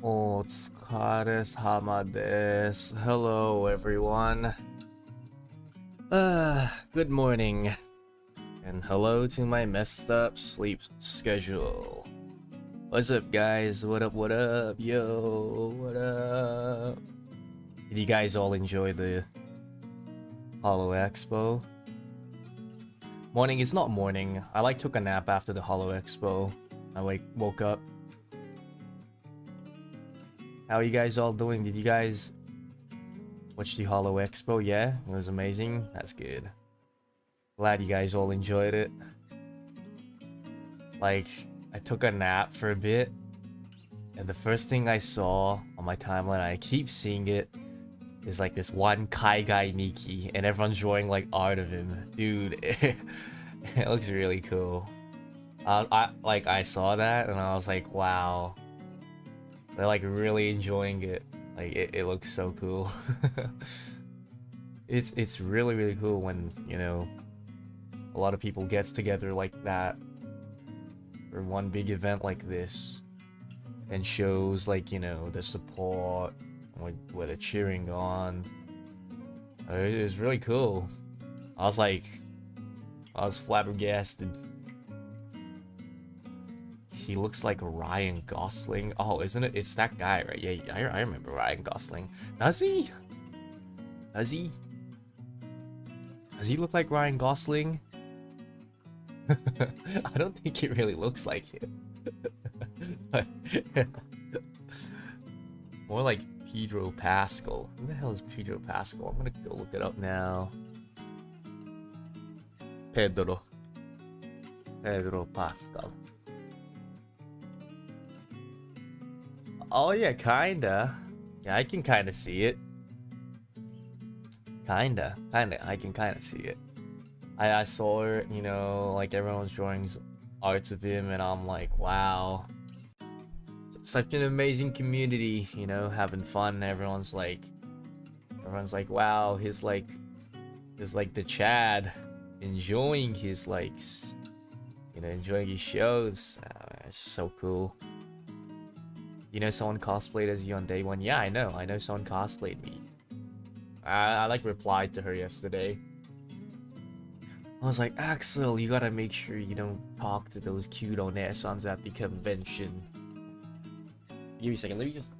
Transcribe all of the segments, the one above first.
お疲れ様です. Hello, everyone. Good morning. And hello to my messed up sleep schedule. What's up, guys? What up, what up? Yo, what up? Did you guys all enjoy the Holo Expo? Morning is not morning. I took a nap after the Holo Expo. I woke up. How are you guys all doing? Did you guys watch the Holo Expo? Yeah, it was amazing. That's good. Glad you guys all enjoyed it. I took a nap for a bit, and the first thing I saw on my timeline, I keep seeing it, is this one Kai guy Nikki, and everyone's drawing art of him. Dude, it looks really cool. I saw that and I was like, wow. They're really enjoying it. It looks so cool. It's really cool when, a lot of people gets together like that for one big event like this and shows the support with the cheering on. It was really cool. I was flabbergasted. He looks like Ryan Gosling. Oh, isn't it? It's that guy, right? Yeah, I remember Ryan Gosling. Does he? Does he? Does he look like Ryan Gosling? I don't think he really looks like him. More like Pedro Pascal. Who the hell is Pedro Pascal? I'm gonna go look it up now. Pedro Pascal. Oh yeah, kinda. Yeah, I can kinda see it. Kinda. I can kinda see it. I saw it, everyone was drawing arts of him, and I'm like, wow. Such an amazing community, having fun. Everyone's like, wow, he's like the Chad, enjoying his enjoying his shows. It's so cool. Someone cosplayed as you on day one. Yeah, I know someone cosplayed me. I replied to her yesterday. I was like, Axel, you gotta make sure you don't talk to those cute onesans at the convention. Give me a second, let me just...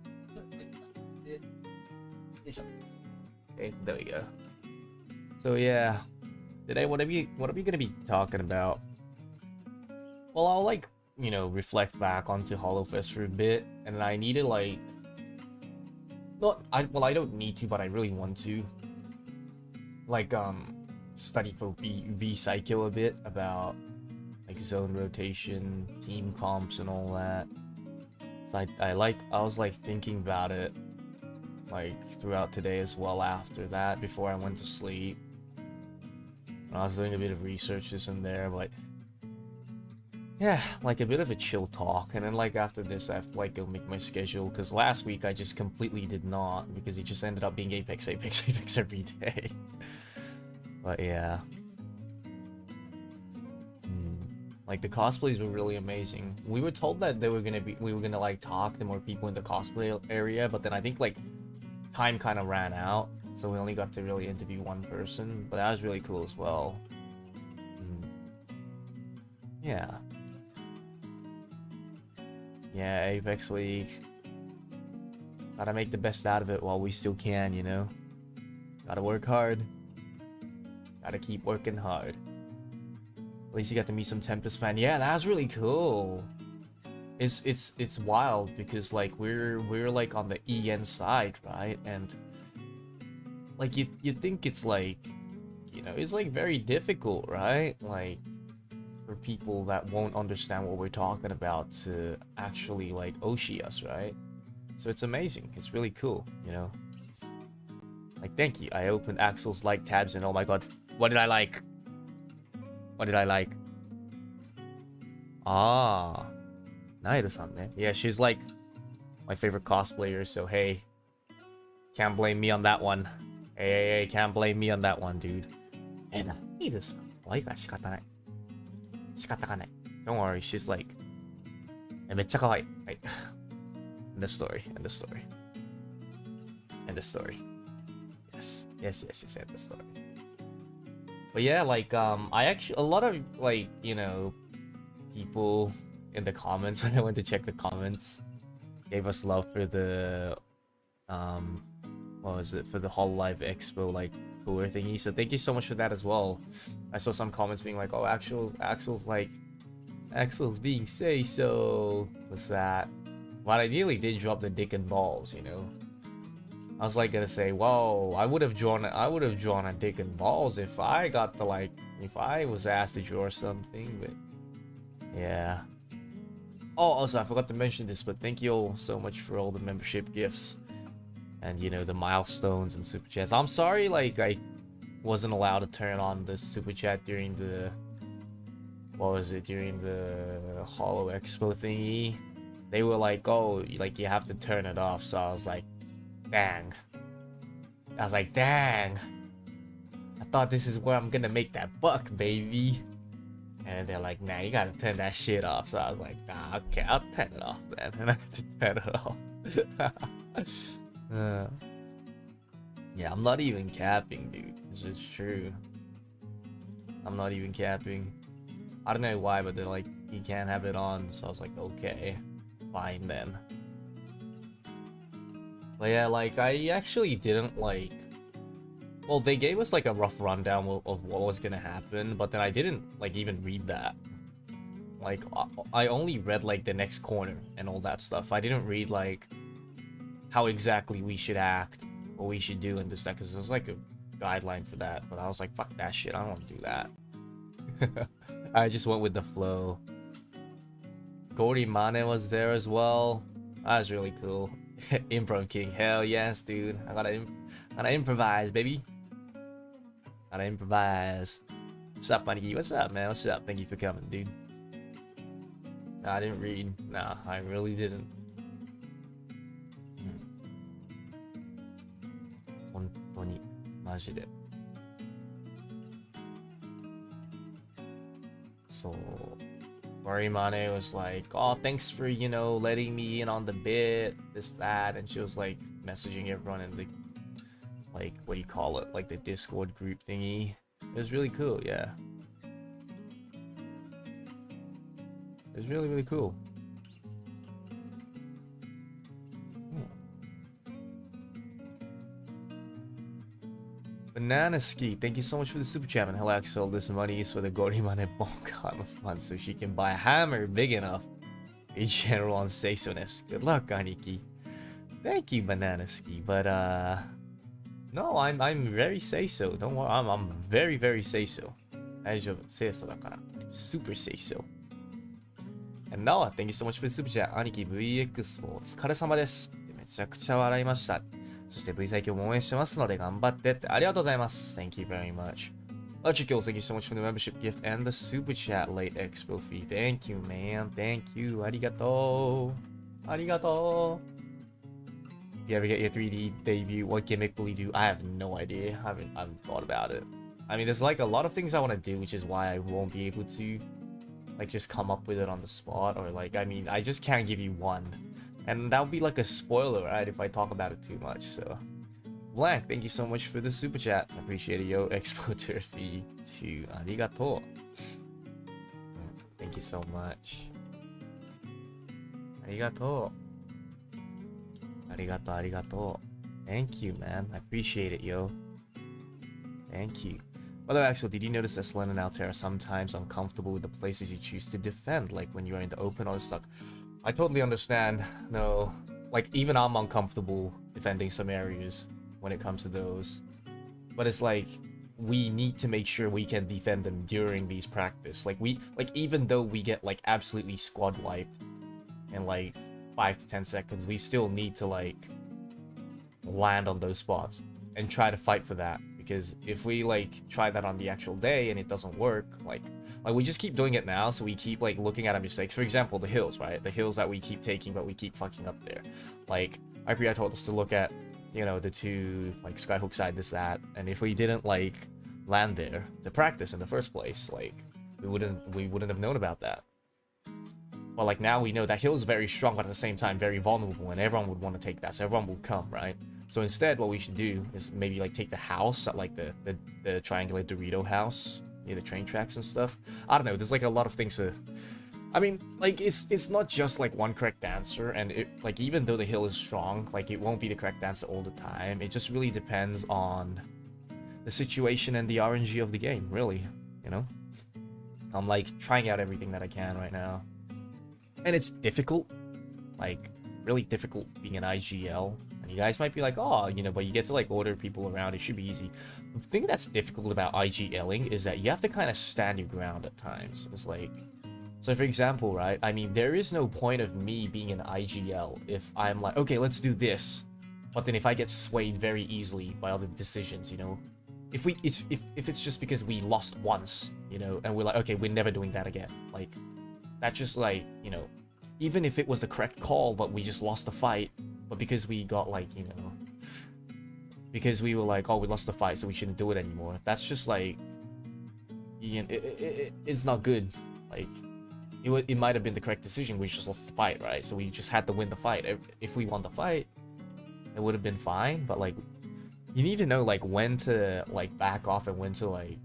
Okay, there we go. So yeah, today what are we gonna be talking about? Well, I'll reflect back onto HoloFest for a bit, and I need to I don't need to, but I really want to study for V-saikyo a bit about zone rotation, team comps, and all that. So I was thinking about it throughout today as well after that, before I went to sleep. And I was doing a bit of research this and there, but yeah, a bit of a chill talk. And then after this I have to go make my schedule, because last week I just completely did not, because it just ended up being Apex every day. But yeah, the cosplays were really amazing. We were told that we were gonna talk to more people in the cosplay area, but then I think time kind of ran out, so we only got to really interview one person. But that was really cool as well. Yeah, Apex Week. Gotta make the best out of it while we still can, Gotta work hard. Gotta keep working hard. At least you got to meet some Tempest fan. Yeah, that was really cool. It's wild because we're on the EN side, right? And you think it's it's very difficult, right? For people that won't understand what we're talking about to actually Oshi us, right? So it's amazing. It's really cool, thank you. I opened Axel's tabs and oh my god, what did I like? What did I like? Ah, Nairo-san, ne? Yeah, she's my favorite cosplayer, so hey, can't blame me on that one. Hey, can't blame me on that one, dude. And Nairo-san, shikata ga nai. Don't worry, she's めっちゃ可愛い。はい。End the story. End the story. End the story. Yes. Yes, yes, yes, end the story. But yeah, like, I actually, a lot of, like, you know, people in the comments, when I went to check the comments, gave us love for the, what was it, for the HoloLive Expo, like, tour thingy. So thank you so much for that as well. I saw some comments being like, oh, Axel's being say-so. What's that? But I nearly did drop the dick and balls, you know. I was like gonna say, whoa, I would have drawn a dick and balls if I got to, like, if I was asked to draw something, but yeah. Oh, also I forgot to mention this, but thank you all so much for all the membership gifts and, you know, the milestones and super chats. I'm sorry, like, I wasn't allowed to turn on the super chat during the, what was it, during the Holo Expo thingy. They were like, oh, like, you have to turn it off. So I was like, dang. I was like, dang. I thought this is where I'm gonna make that buck, baby. And they're like, nah, you gotta turn that shit off. So I was like, nah, okay, I'll turn it off then. And I had to turn it off. Yeah, I'm not even capping, dude. It's just true. I'm not even capping. I don't know why, but they're like, you can't have it on. So I was like, okay, fine then. But yeah, like, I actually didn't, like, well, they gave us, like, a rough rundown of what was gonna happen, but then I didn't, like, even read that. Like, I only read, like, the next corner and all that stuff. I didn't read, like, how exactly we should act, what we should do, and this, that, because there was, like, a guideline for that. But I was like, fuck that shit, I don't want to do that. I just went with the flow. Gory Mane was there as well. That was really cool. Improv King, hell yes, dude. I gotta improvise, baby. Gotta improvise. What's up, Aniki? What's up, man? What's up? Thank you for coming, dude. Nah, I didn't read. Nah, I really didn't. Hontoni, majide. So, Morimane was like, oh, thanks for, you know, letting me in on the bit, this, that, and she was like messaging everyone in the, like, what do you call it, like the Discord group thingy. It was really cool, yeah. It was really, really cool. Banana Ski, thank you so much for the super chat, and hello Axel, this money is for the Gorimane Bonk of fun so she can buy a hammer big enough. A general on say-so-ness. Good luck, Aniki. Thank you, Banana Ski, but no, I'm very say-so. Don't worry, I'm very, very say-so. Super say-so. And Noah, thank you so much for the super chat. 兄貴 VX もお疲れ様です。めちゃくちゃ笑いました。そして V 最強も応援してますので頑張ってってありがとうございます。Thank you very much. Electric Kills, thank you so much for the membership gift and the super chat late expo fee. Thank you, man. Thank you. ありがとう。ありがとう。If you ever get your 3D debut, what gimmick will you do? I have no idea. I haven't thought about it. I mean, there's like a lot of things I want to do, which is why I won't be able to like just come up with it on the spot, or like, I mean, I just can't give you one. And that would be like a spoiler, right, if I talk about it too much, so. Blank, thank you so much for the super chat. I appreciate it, yo. Expo tour fee too. Arigato. Thank you so much. Arigato. Arigato, arigato. Thank you, man. I appreciate it, yo. Thank you. By the way, Axel, did you notice that Selena and Altair are sometimes uncomfortable with the places you choose to defend, like when you're in the open or stuck? I totally understand. No, like even I'm uncomfortable defending some areas when it comes to those. But it's like we need to make sure we can defend them during these practice. Like even though we get like absolutely squad wiped in like 5 to 10 seconds, we still need to like land on those spots and try to fight for that. Because if we like try that on the actual day and it doesn't work, like we just keep doing it now, so we keep like looking at our mistakes. For example, the hills, right? The hills that we keep taking, but we keep fucking up there. Like IPI told us to look at, you know, the two like skyhook side, this, that, and if we didn't like land there to practice in the first place, like we wouldn't have known about that. But like now we know that hill is very strong, but at the same time very vulnerable, and everyone would want to take that, so everyone will come, right? So instead, what we should do is maybe like take the house at like the triangular Dorito house near the train tracks and stuff. I don't know. There's like a lot of things to. I mean, like it's not just like one correct answer, and like even though the hill is strong, like it won't be the correct answer all the time. It just really depends on the situation and the RNG of the game, really. You know, I'm like trying out everything that I can right now, and it's difficult, like really difficult being an IGL. And you guys might be like, oh, you know, but you get to like order people around. It should be easy. The thing that's difficult about IGLing is that you have to kind of stand your ground at times. It's like, so for example, right? I mean, there is no point of me being an IGL if I'm like, okay, let's do this. But then if I get swayed very easily by other decisions, you know, if it's just because we lost once, you know, and we're like, okay, we're never doing that again. Like, that's just like, you know, even if it was the correct call, but we just lost the fight. But because we got like, you know, because we were like, oh, we lost the fight, so we shouldn't do it anymore. That's just like, it's not good. Like, it might have been the correct decision. We just lost the fight, right? So we just had to win the fight. If we won the fight, it would have been fine. But like, you need to know like when to like back off and when to like,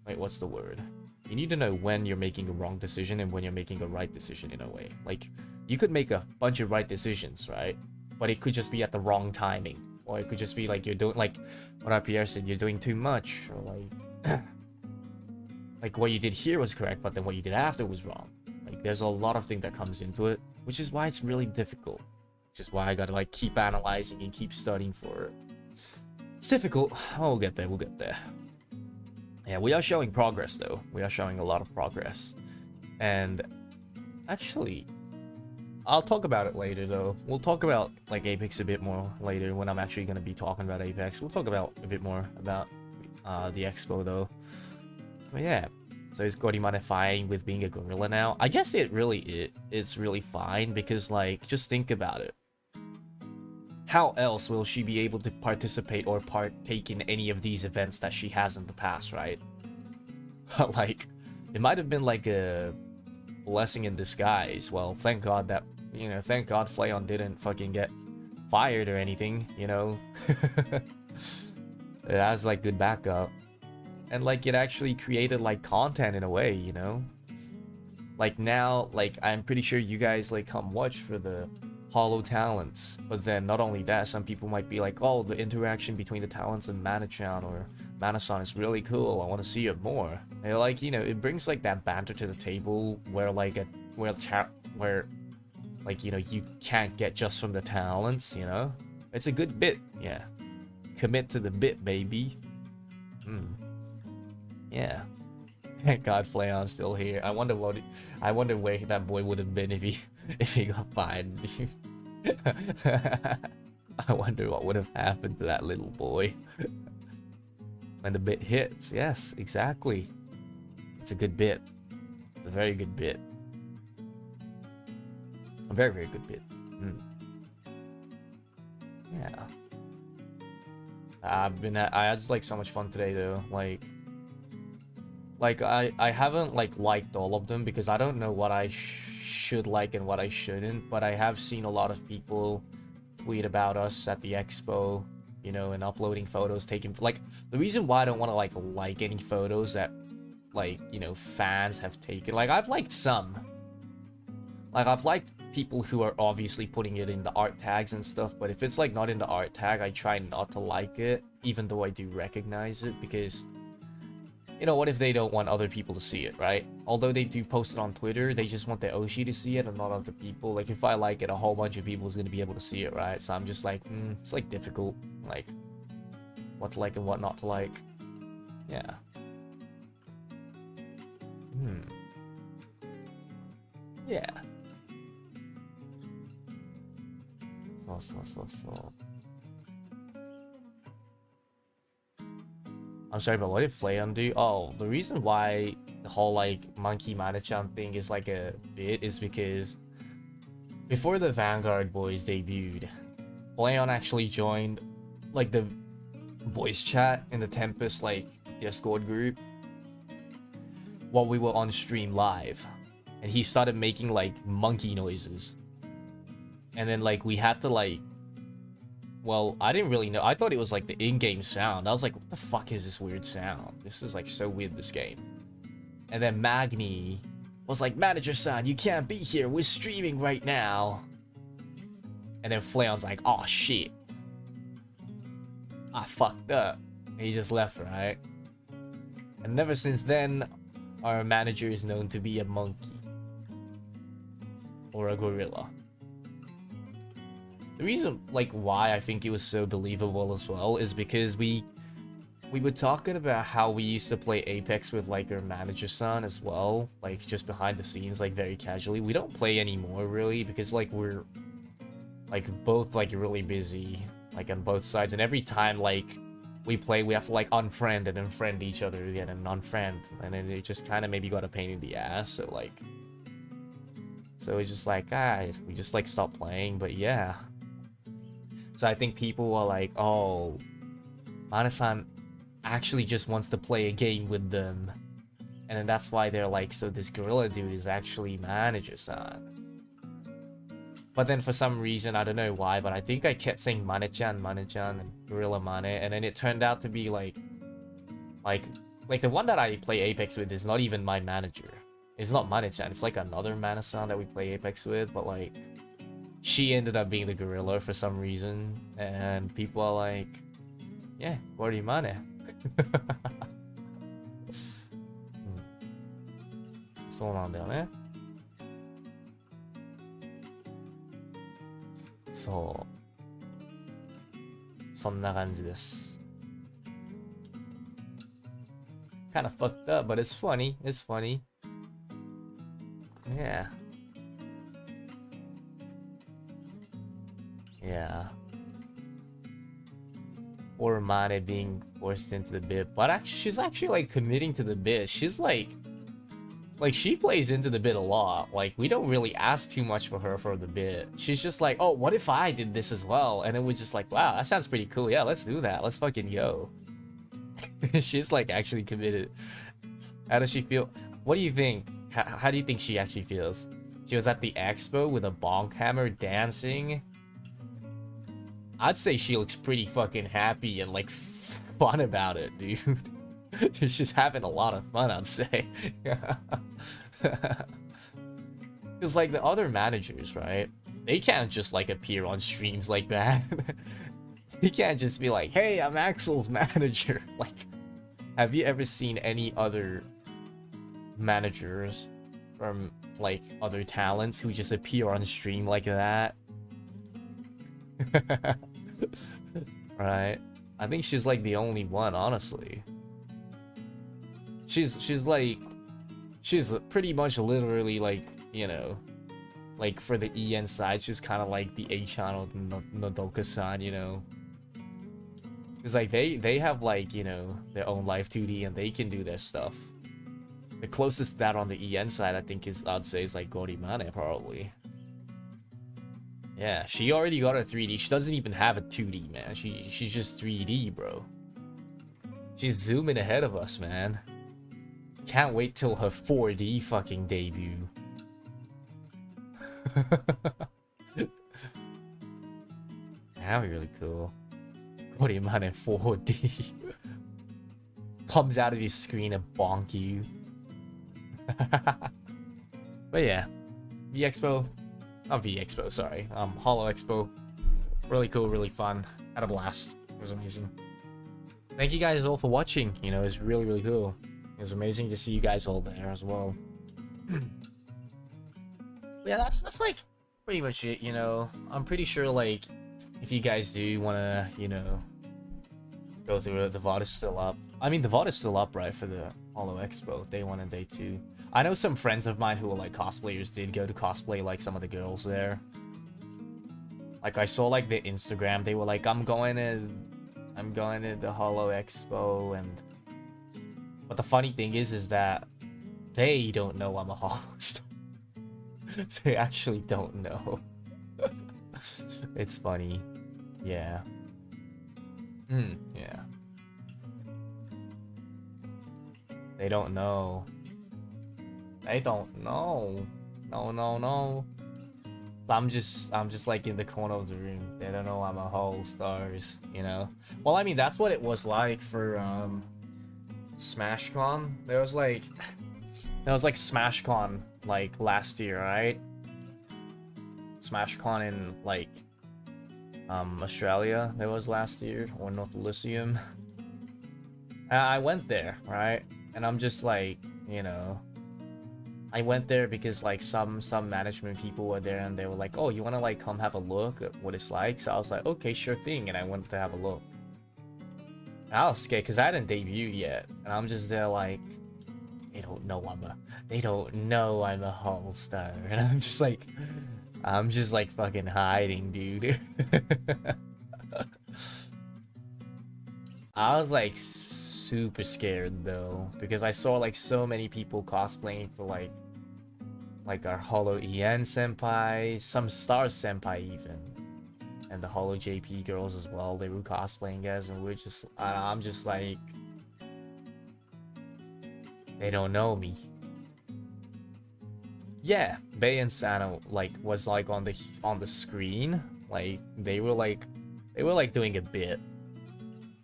wait, what's the word? You need to know when you're making a wrong decision and when you're making a right decision in a way. Like, you could make a bunch of right decisions, right? But it could just be at the wrong timing. Or it could just be like you're doing, like what our Pierre said, you're doing too much. Or like, like what you did here was correct, but then what you did after was wrong. Like, there's a lot of things that comes into it, which is why it's really difficult. Which is why I gotta like keep analyzing and keep studying for it. It's difficult. Oh, we'll get there, we'll get there. Yeah, we are showing progress though. We are showing a lot of progress. And actually, I'll talk about it later though. We'll talk about like Apex a bit more later when I'm actually going to be talking about Apex. We'll talk about a bit more about the expo though. But yeah, so is Gorimane fine with being a gorilla now? I guess it's really fine because like, just think about it. How else will she be able to participate or partake in any of these events that she has in the past, right? Like, it might have been like a blessing in disguise. Well, thank God that, you know, thank God Flayon didn't fucking get fired or anything, you know? It has like good backup. And like, it actually created like content in a way, you know? Like now, like, I'm pretty sure you guys like come watch for the holo talents, but then not only that, some people might be like, oh, the interaction between the talents and Mana-chan or Mana-san is really cool, I want to see it more. And like, you know, it brings like that banter to the table where like where like, you know, you can't get just from the talents, you know? It's a good bit, yeah. Commit to the bit, baby. Yeah. Thank God Flayon's still here. I wonder where that boy would have been if he got fired. I wonder what would have happened to that little boy when the bit hits. Yes, exactly. It's a good bit. It's a very good bit. A very, very good bit. Yeah. I had like so much fun today though. Like I haven't like liked all of them because I don't know what I should like and what I shouldn't, but I have seen a lot of people tweet about us at the expo, you know, and uploading photos, taking like the reason why I don't want to like any photos that like, you know, fans have taken. Like, I've liked some. Like, I've liked people who are obviously putting it in the art tags and stuff, but if it's like not in the art tag, I try not to like it, even though I do recognize it, because, you know, what if they don't want other people to see it, right? Although they do post it on Twitter, they just want the Oshi to see it and not other people. Like, if I like it, a whole bunch of people is going to be able to see it, right? So I'm just like, it's like difficult, like, what to like and what not to like. Yeah. Yeah. So. I'm sorry, but what did Flayon do? Oh, the reason why the whole, like, Monkey Mana-chan thing is, like, a bit is because before the Vanguard boys debuted, Flayon actually joined, like, the voice chat in the Tempus, like, Discord group while we were on stream live. and he started making like monkey noises. And then like we had to like, well, I didn't really know. I thought it was like the in-game sound. I was like, what the fuck is this weird sound? This is like so weird, this game. And then Magni was like, manager-san, you can't be here. We're streaming right now. And then Fleon's like, oh shit. I fucked up. And he just left, right? And ever since then, our manager is known to be a monkey. Or a gorilla. The reason, like, why I think it was so believable as well is because we were talking about how we used to play Apex with, like, our manager-san as well. Like, just behind the scenes, like, very casually. We don't play anymore, really, because, like, we're, like, both, like, really busy, like, on both sides. And every time, like, we play, we have to, like, unfriend and unfriend each other again and unfriend. And then it just kind of maybe got a pain in the ass, so, like... So it's just like, we just, like, stopped playing, but yeah. So I think people are like, oh, Mana-san actually just wants to play a game with them. And then that's why they're like, so this gorilla dude is actually manager-san. But then for some reason, I don't know why, but I think I kept saying Mane-chan, Mane-chan, and Gorilla Mane, and then it turned out to be like the one that I play Apex with is not even my manager. It's not Mane-chan, it's like another Mana-san that we play Apex with, but like, she ended up being the gorilla for some reason, and people are like, yeah, Gorilla Mane. そうなんだよね。そう。そんな感じです。Kind of fucked up, but it's funny. It's funny. Yeah. Yeah. Or Mane being forced into the bit. But she's actually like committing to the bit. She's like she plays into the bit a lot. Like, we don't really ask too much for her for the bit. She's just like, oh, what if I did this as well? And then we're just like, wow, that sounds pretty cool. Yeah, let's do that. Let's fucking go. She's like actually committed. How does she feel? What do you think? How do you think she actually feels? She was at the expo with a bonk hammer dancing. I'd say she looks pretty fucking happy and like fun about it, dude. She's having a lot of fun, I'd say. Because like the other managers, right? They can't just like appear on streams like that. They can't just be like, hey, I'm Axel's manager. Like, have you ever seen any other managers from like other talents who just appear on stream like that? Right? I think she's like the only one, honestly. She's pretty much literally like, you know, like for the EN side, she's kind of like the A-chan of Nodoka-san, you know. Because like they have like, you know, their own live 2D and they can do their stuff. The closest to that on the EN side, I think I'd say is like Gorimane probably. Yeah, she already got a 3D. She doesn't even have a 2D, man. She's just 3D, bro. She's zooming ahead of us, man. Can't wait till her 4D fucking debut. That'd be really cool. Gorimane 4D. Comes out of your screen and bonk you. But yeah, V-Expo. Not V-Expo, sorry. Holo Expo. Really cool, really fun. Had a blast. It was amazing. Thank you guys all for watching. You know, it's really, really cool. It was amazing to see you guys all there as well. Yeah, that's like pretty much it, you know. I'm pretty sure, like, if you guys do want to, you know, go through it, the VOD is still up. I mean, the VOD is still up, right, for the Holo Expo, day 1 and day 2. I know some friends of mine who are, like, cosplayers did go to cosplay, like, some of the girls there. Like, I saw, like, the Instagram, they were like, I'm going to the Holo Expo, and... But the funny thing is that they don't know I'm a HOLOSTAR. They actually don't know. It's funny. Yeah. Yeah. They don't know. They don't know. No, no, no. So I'm just like in the corner of the room. They don't know I'm a HOLOSTARS, you know? Well, I mean, that's what it was like for, SmashCon. There was like SmashCon, like, last year, right? SmashCon in, like, Australia, there was last year, or North Elysium. I went there, right? And I'm just like, you know, I went there because like some management people were there and they were like, oh, you want to like come have a look at what it's like? So I was like, okay, sure thing. And I went to have a look. And I was scared because I hadn't debuted yet. And I'm just there like, they don't know I'm a HOLOSTAR. And I'm just like fucking hiding, dude. I was like super scared though, because I saw like so many people cosplaying for like our Holo EN senpai, some Stars senpai even, and the Holo JP girls as well. They were cosplaying as, and I'm just like, they don't know me. Yeah, Bay and Santa like was like on the screen, like they were like doing a bit.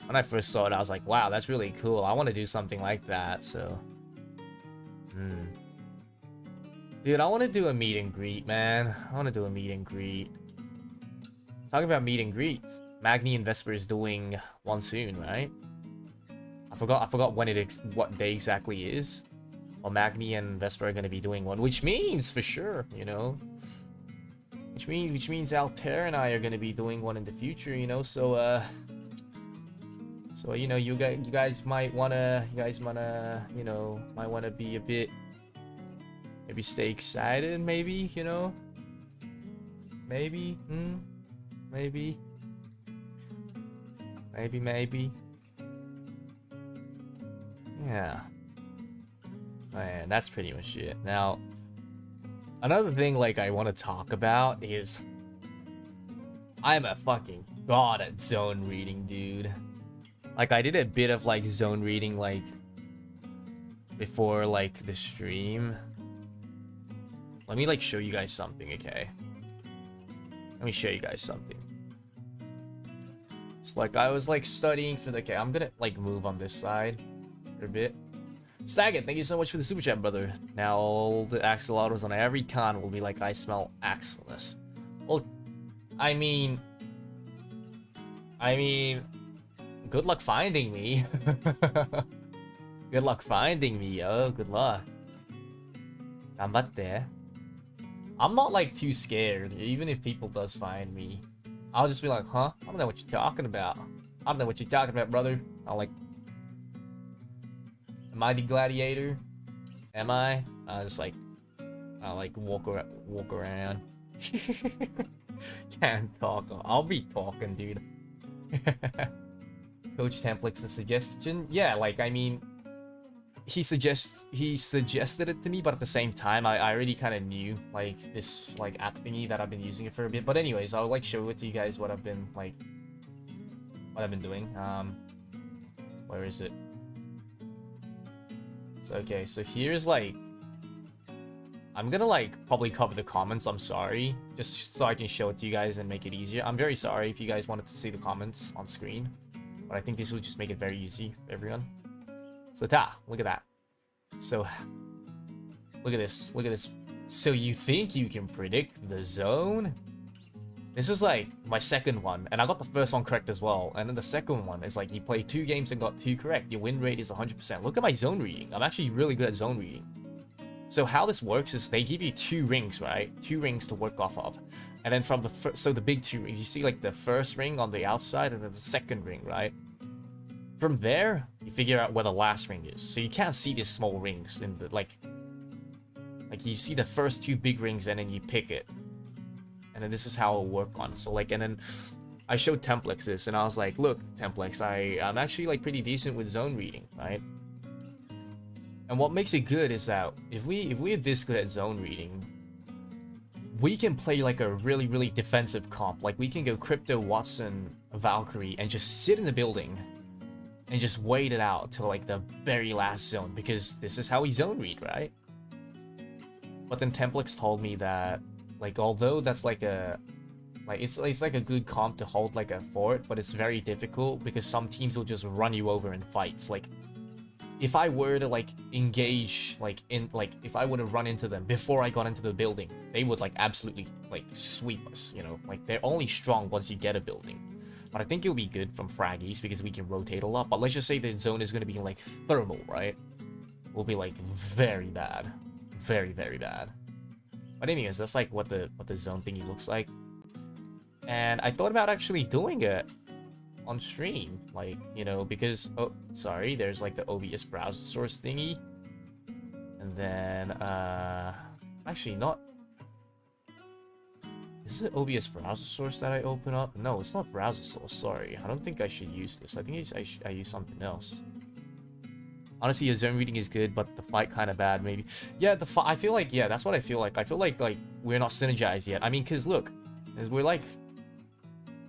When I first saw it, I was like, wow, that's really cool. I want to do something like that, so. Dude, I want to do a meet and greet, man. I want to do a meet and greet. Talking about meet and greets, Magni and Vesper is doing one soon, right? I forgot when what day exactly is. Well, Magni and Vesper are going to be doing one, which means, for sure, you know. Which means Altair and I are going to be doing one in the future, you know, so, so, you know, you guys might wanna, you know, might wanna be a bit, maybe stay excited, maybe, you know, maybe, maybe, yeah, man, that's pretty much it. Now, another thing, like, I want to talk about is, I'm a fucking god at zone reading, dude. Like, I did a bit of, like, zone reading, like, before, like, the stream. Let me, like, show you guys something, okay? Let me show you guys something. It's like, I was, like, studying for the... Okay, I'm gonna, like, move on this side for a bit. Staggett, thank you so much for the super chat, brother. Now, all the axolotls on every con will be like, I smell axolus. Well, I mean... good luck finding me. Good luck finding me, yo. Good luck. Ganbatte. I'm not like too scared, even if people does find me. I'll just be like, huh? I don't know what you're talking about. I don't know what you're talking about, brother. I'll like... Am I the gladiator? Am I? I'll just like... I'll like walk around. Can't talk. I'll be talking, dude. Coach Template's a suggestion. Yeah, like, I mean, he suggested it to me, but at the same time, I already kind of knew, like, this, like, app thingy that I've been using it for a bit. But anyways, I'll, like, show it to you guys what I've been, like, doing. Where is it? So, okay, so here's, like, I'm gonna, like, probably cover the comments, I'm sorry, just so I can show it to you guys and make it easier. I'm very sorry if you guys wanted to see the comments on screen. But I think this will just make it very easy for everyone. So, look at that. So, look at this. Look at this. So, you think you can predict the zone? This is, like, my second one. And I got the first one correct as well. And then the second one is, like, you play 2 games and got 2 correct. Your win rate is 100%. Look at my zone reading. I'm actually really good at zone reading. So, how this works is they give you 2 rings, right? 2 rings to work off of. And then from the big 2 rings, you see like the first ring on the outside and then the second ring, right? From there, you figure out where the last ring is. So you can't see these small rings in the like you see the first 2 big rings and then you pick it. And then this is how it'll work on. So like, and then I showed Templex this and I was like, look, Templex, I'm actually like pretty decent with zone reading, right? And what makes it good is that if we're this good at zone reading, we can play like a really, really defensive comp. Like we can go Crypto, Watson, Valkyrie, and just sit in the building and just wait it out till like the very last zone, because this is how we zone read, right? but then Templex told me that, like, although that's like a, like, it's like a good comp to hold like a fort, but it's very difficult because some teams will just run you over in fights. Like, if I were to like engage, like if I were to run into them before I got into the building, they would like absolutely like sweep us, you know? Like, they're only strong once you get a building. But I think it'll be good from fraggies because we can rotate a lot. But let's just say the zone is going to be like thermal, right? Will be like very bad. Very, very bad. But anyways, that's like what the zone thingy looks like. And I thought about actually doing it on stream, like, you know, because, oh, sorry, there's like the OBS browser source thingy. And then, actually not. Is it OBS browser source that I open up? No, it's not browser source, sorry. I don't think I should use this. I think I use something else. Honestly, your zone reading is good, but the fight kind of bad, maybe. Yeah, the fight, I feel like, yeah, that's what I feel like. I feel like we're not synergized yet. I mean, because look, we're like,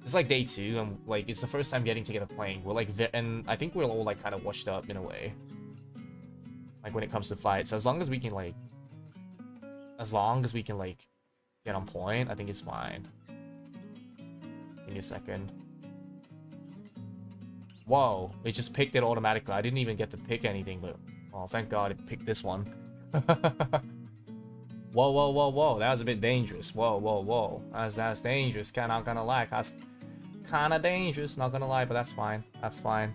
it's like day 2, and like, it's the first time getting together playing. We're like, and I think we're all like kind of washed up in a way. Like, when it comes to fights. So as long as we can like, get on point, I think it's fine. Give me a second. Whoa, it just picked it automatically. I didn't even get to pick anything, but oh, thank God it picked this one. Whoa, whoa, whoa, whoa, that was a bit dangerous. Whoa, whoa, whoa, that's dangerous. Not gonna lie, that's kind of dangerous. Not gonna lie, but that's fine. That's fine.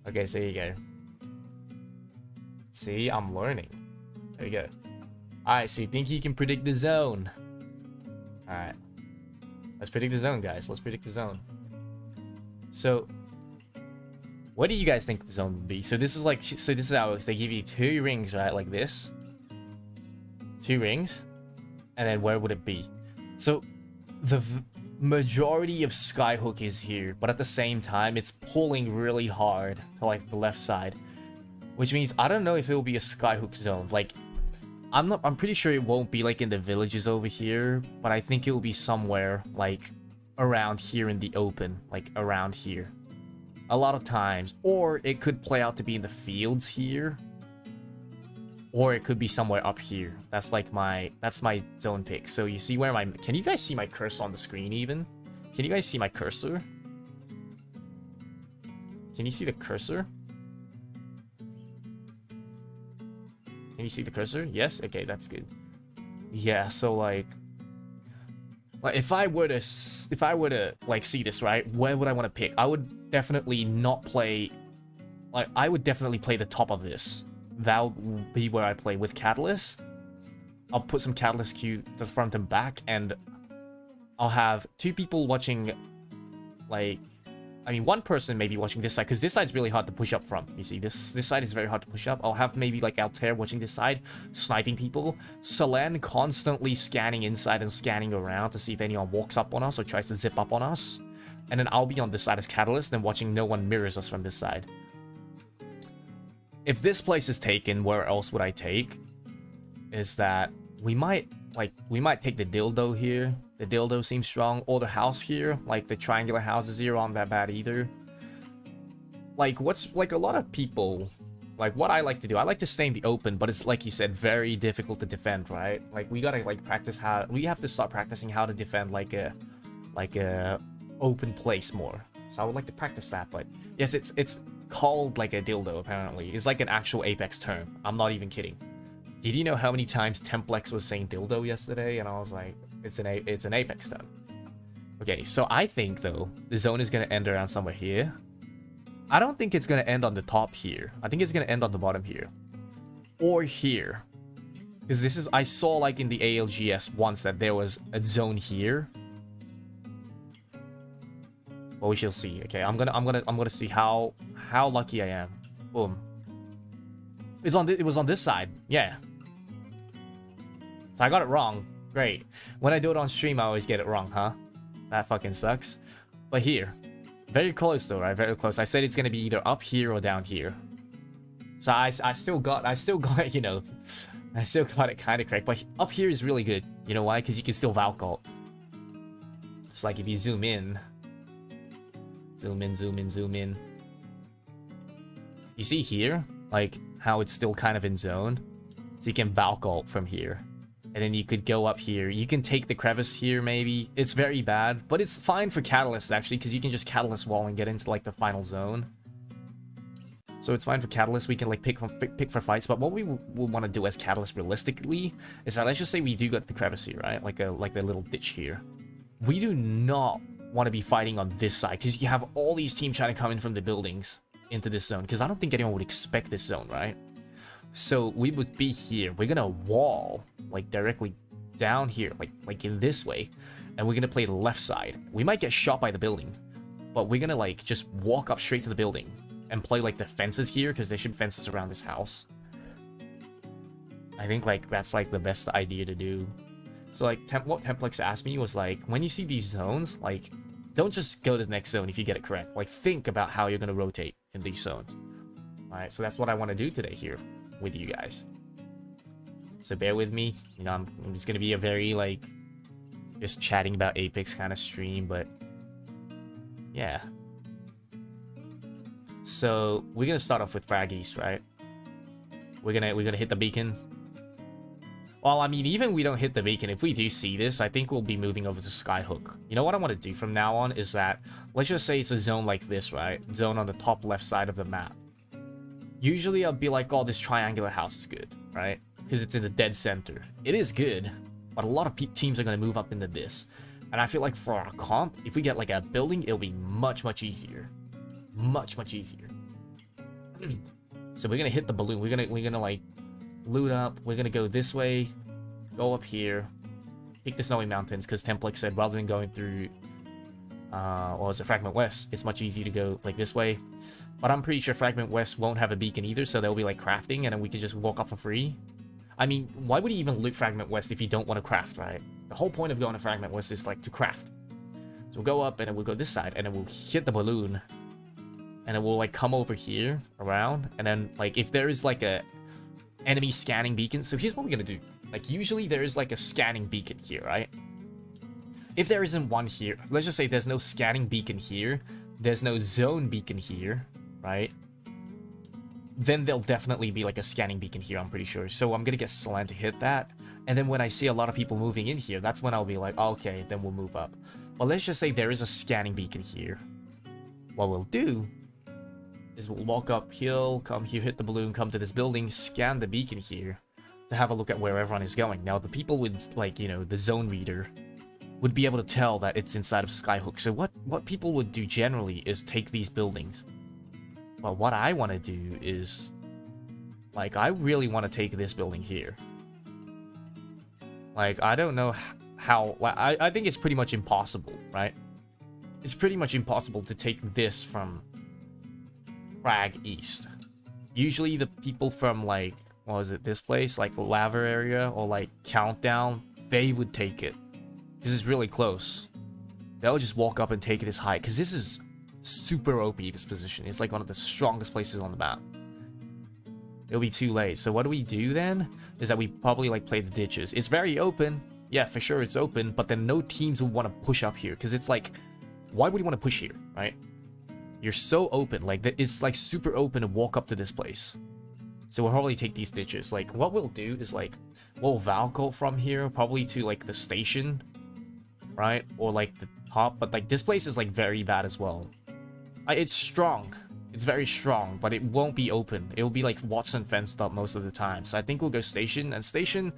Okay, so here you go. See, I'm learning. There you go. Alright, so you think you can predict the zone? Alright. Let's predict the zone, guys. Let's predict the zone. So, what do you guys think the zone would be? So this is like, so this is how it works. They give you 2 rings, right? Like this. 2 rings. And then where would it be? So, the majority of Skyhook is here. But at the same time, it's pulling really hard to like the left side. Which means, I don't know if it will be a Skyhook zone. Like, I'm pretty sure it won't be like in the villages over here, but I think it will be somewhere like around here in the open, like around here. A lot of times. Or it could play out to be in the fields here. Or it could be somewhere up here. That's like that's my zone pick. So you see where can you guys see my cursor on the screen even? Can you guys see my cursor? Can you see the cursor? Can you see the cursor? Yes? Okay, that's good. Yeah, so like if I were to like see this, right? Where would I want to pick? I would definitely not play, like, I would definitely play the top of this. That would be where I play with Catalyst. I'll put some Catalyst queue to the front and back, and I'll have 2 people watching, like, I mean, 1 person maybe watching this side, because this side's really hard to push up from. You see, this side is very hard to push up. I'll have maybe like Altair watching this side, sniping people. Solen constantly scanning inside and scanning around to see if anyone walks up on us or tries to zip up on us. And then I'll be on this side as Catalyst and watching no one mirrors us from this side. If this place is taken, where else would I take? Is that we might take the dildo here. The dildo seems strong. Or the house here. Like, the triangular houses here aren't that bad either. Like, what's, like, a lot of people, like, what I like to do, I like to stay in the open, but it's, like you said, very difficult to defend, right? Like, we gotta, like, we have to start practicing how to defend, like a open place more. So I would like to practice that, but yes, it's called, like, a dildo, apparently. It's, like, an actual Apex term. I'm not even kidding. Did you know how many times Templex was saying dildo yesterday? And I was like, it's an Apex term. Okay, so I think, though, the zone is going to end around somewhere here. I don't think it's going to end on the top here. I think it's going to end on the bottom here. Or here. Because this is, I saw, like, in the ALGS once that there was a zone here. Well, we shall see. Okay, I'm gonna see how lucky I am. Boom. It was on this side. Yeah. So I got it wrong. Great. When I do it on stream, I always get it wrong, huh? That fucking sucks. But here. Very close though, right? Very close. I said it's gonna be either up here or down here. So I still got, you know, I still got it kind of correct. But up here is really good. You know why? Because you can still Valk ult. It's like if you zoom in. Zoom in, zoom in, zoom in. You see here? Like, how it's still kind of in zone. So you can Valk from here. And then you could go up here. You can take the crevice here, maybe. It's very bad, but it's fine for Catalyst, actually, because you can just Catalyst wall and get into, like, the final zone. So it's fine for Catalyst. We can, like, pick for fights. But what we will want to do as Catalyst, realistically, is that let's just say we do get the crevice here, right? Like the little ditch here. We do not want to be fighting on this side, because you have all these teams trying to come in from the buildings into this zone, because I don't think anyone would expect this zone, right? So we would be here. We're gonna wall like directly down here, like in this way, and we're gonna play the left side. We might get shot by the building, but we're gonna like just walk up straight to the building and play like the fences here, because there should be fences around this house. I think like that's like the best idea to do. So like what Templex asked me was like, when you see these zones, like don't just go to the next zone if you get it correct. Like think about how you're gonna rotate in these zones. All right, so that's what I want to do today here with you guys. So bear with me. You know, I'm just gonna be a very like just chatting about Apex kind of stream, but yeah. So we're gonna start off with Frag East, right? We're gonna hit the beacon. Well, I mean, even we don't hit the beacon, if we do see this, I think we'll be moving over to Skyhook. You know what I want to do from now on is that, let's just say it's a zone like this, right? Zone on the top left side of the map. Usually I'll be like, oh, this triangular house is good, right? Because it's in the dead center. It is good, but a lot of teams are going to move up into this. And I feel like for our comp, if we get like a building, it'll be much, much easier. Much, much easier. So we're going to hit the balloon. We're gonna like loot up. We're going to go this way, go up here, pick the Snowy Mountains, because Templex said rather than going through, what was it, Fragment West, it's much easier to go like this way. But I'm pretty sure Fragment West won't have a beacon either, so they'll be like crafting, and then we can just walk up for free. I mean, why would you even loot Fragment West if you don't want to craft, right? The whole point of going to Fragment West is like to craft. So we'll go up, and then we'll go this side, and then we'll hit the balloon. And then we'll like come over here, around, and then like if there is like a enemy scanning beacon, so here's what we're gonna do. Like usually there is like a scanning beacon here, right? If there isn't one here, let's just say there's no scanning beacon here, there's no zone beacon here, right? Then there'll definitely be like a scanning beacon here, I'm pretty sure. So I'm gonna get Slan to hit that, and then when I see a lot of people moving in here, that's when I'll be like, oh, okay, then we'll move up. But let's just say there is a scanning beacon here. What we'll do is we'll walk uphill, come here, hit the balloon, come to this building, scan the beacon here to have a look at where everyone is going. Now, the people with, like, you know, the zone reader would be able to tell that it's inside of Skyhook. So what people would do generally is take these buildings. But what I want to do is, like, I really want to take this building here. Like, I don't know how, like, I think it's pretty much impossible, right? It's pretty much impossible to take this from Frag East. Usually the people from, like, what was it, this place, like Lava area or like Countdown, they would take it because it's really close. They'll just walk up and take it as high, because this is super OP. This position, it's like one of the strongest places on the map. It'll be too late. So what do we do then is that we probably like play the ditches. It's very open, yeah, for sure it's open, but then no teams will want to push up here, because it's like, why would you want to push here, right? You're so open, like it's like super open to walk up to this place. So we'll probably take these ditches. Like what we'll do is like we'll Valco from here probably to like the station, right? Or like the top, but like this place is like very bad as well. It's strong, it's very strong, but it won't be open. It'll be like Watson fenced up most of the time. So I think we'll go station, and station,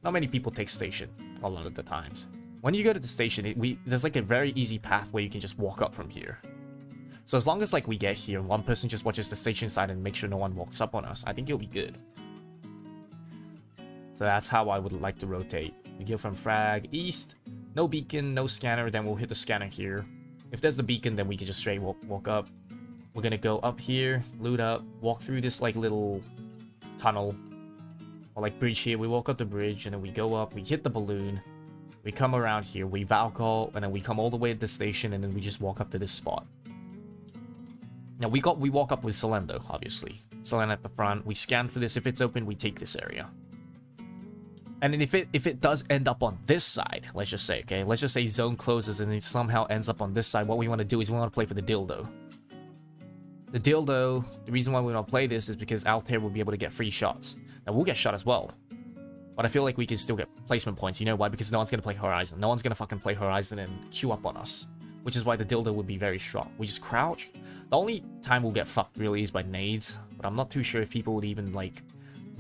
not many people take station a lot of the times. When you go to the station, there's like a very easy path where you can just walk up from here. So as long as like we get here, one person just watches the station side and make sure no one walks up on us, I think it'll be good. So that's how I would like to rotate. We go from Frag East, no beacon, no scanner, then we'll hit the scanner here. If there's the beacon, then we can just straight walk up. We're gonna go up here, loot up, walk through this like little tunnel or like bridge here. We walk up the bridge, and then we go up, we hit the balloon, we come around here, we Valcall, and then we come all the way to the station, and then we just walk up to this spot. Now we walk up with Salendo, obviously. Salendo at the front. We scan for this. If it's open, we take this area. And then if it does end up on this side, let's just say, okay, let's just say zone closes and it somehow ends up on this side. What we want to do is we want to play for the dildo. the dildo, the reason why we don't play this is because Altair will be able to get free shots. Now, we'll get shot as well. But I feel like we can still get placement points. You know why? Because no one's going to play Horizon. No one's going to fucking play Horizon and queue up on us. Which is why the dildo would be very strong. We just crouch. The only time we'll get fucked really is by nades. But I'm not too sure if people would even, like,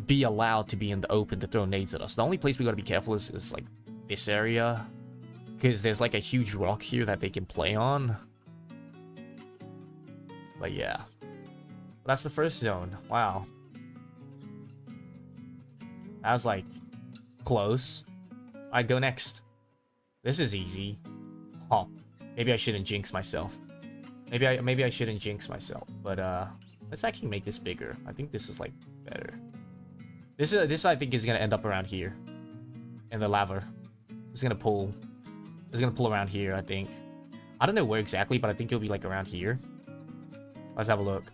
be allowed to be in the open to throw nades at us. The only place we gotta be careful is like, this area. Because there's, like, a huge rock here that they can play on. But yeah. That's the first zone. Wow. That was, like, close. Alright, go next. This is easy. Huh. Maybe I shouldn't jinx myself. Maybe I shouldn't jinx myself. But, let's actually make this bigger. I think this is, like, better. This I think is gonna end up around here. In the lava. It's gonna pull. It's gonna pull around here, I think. I don't know where exactly, but I think it'll be, like, around here. Let's have a look.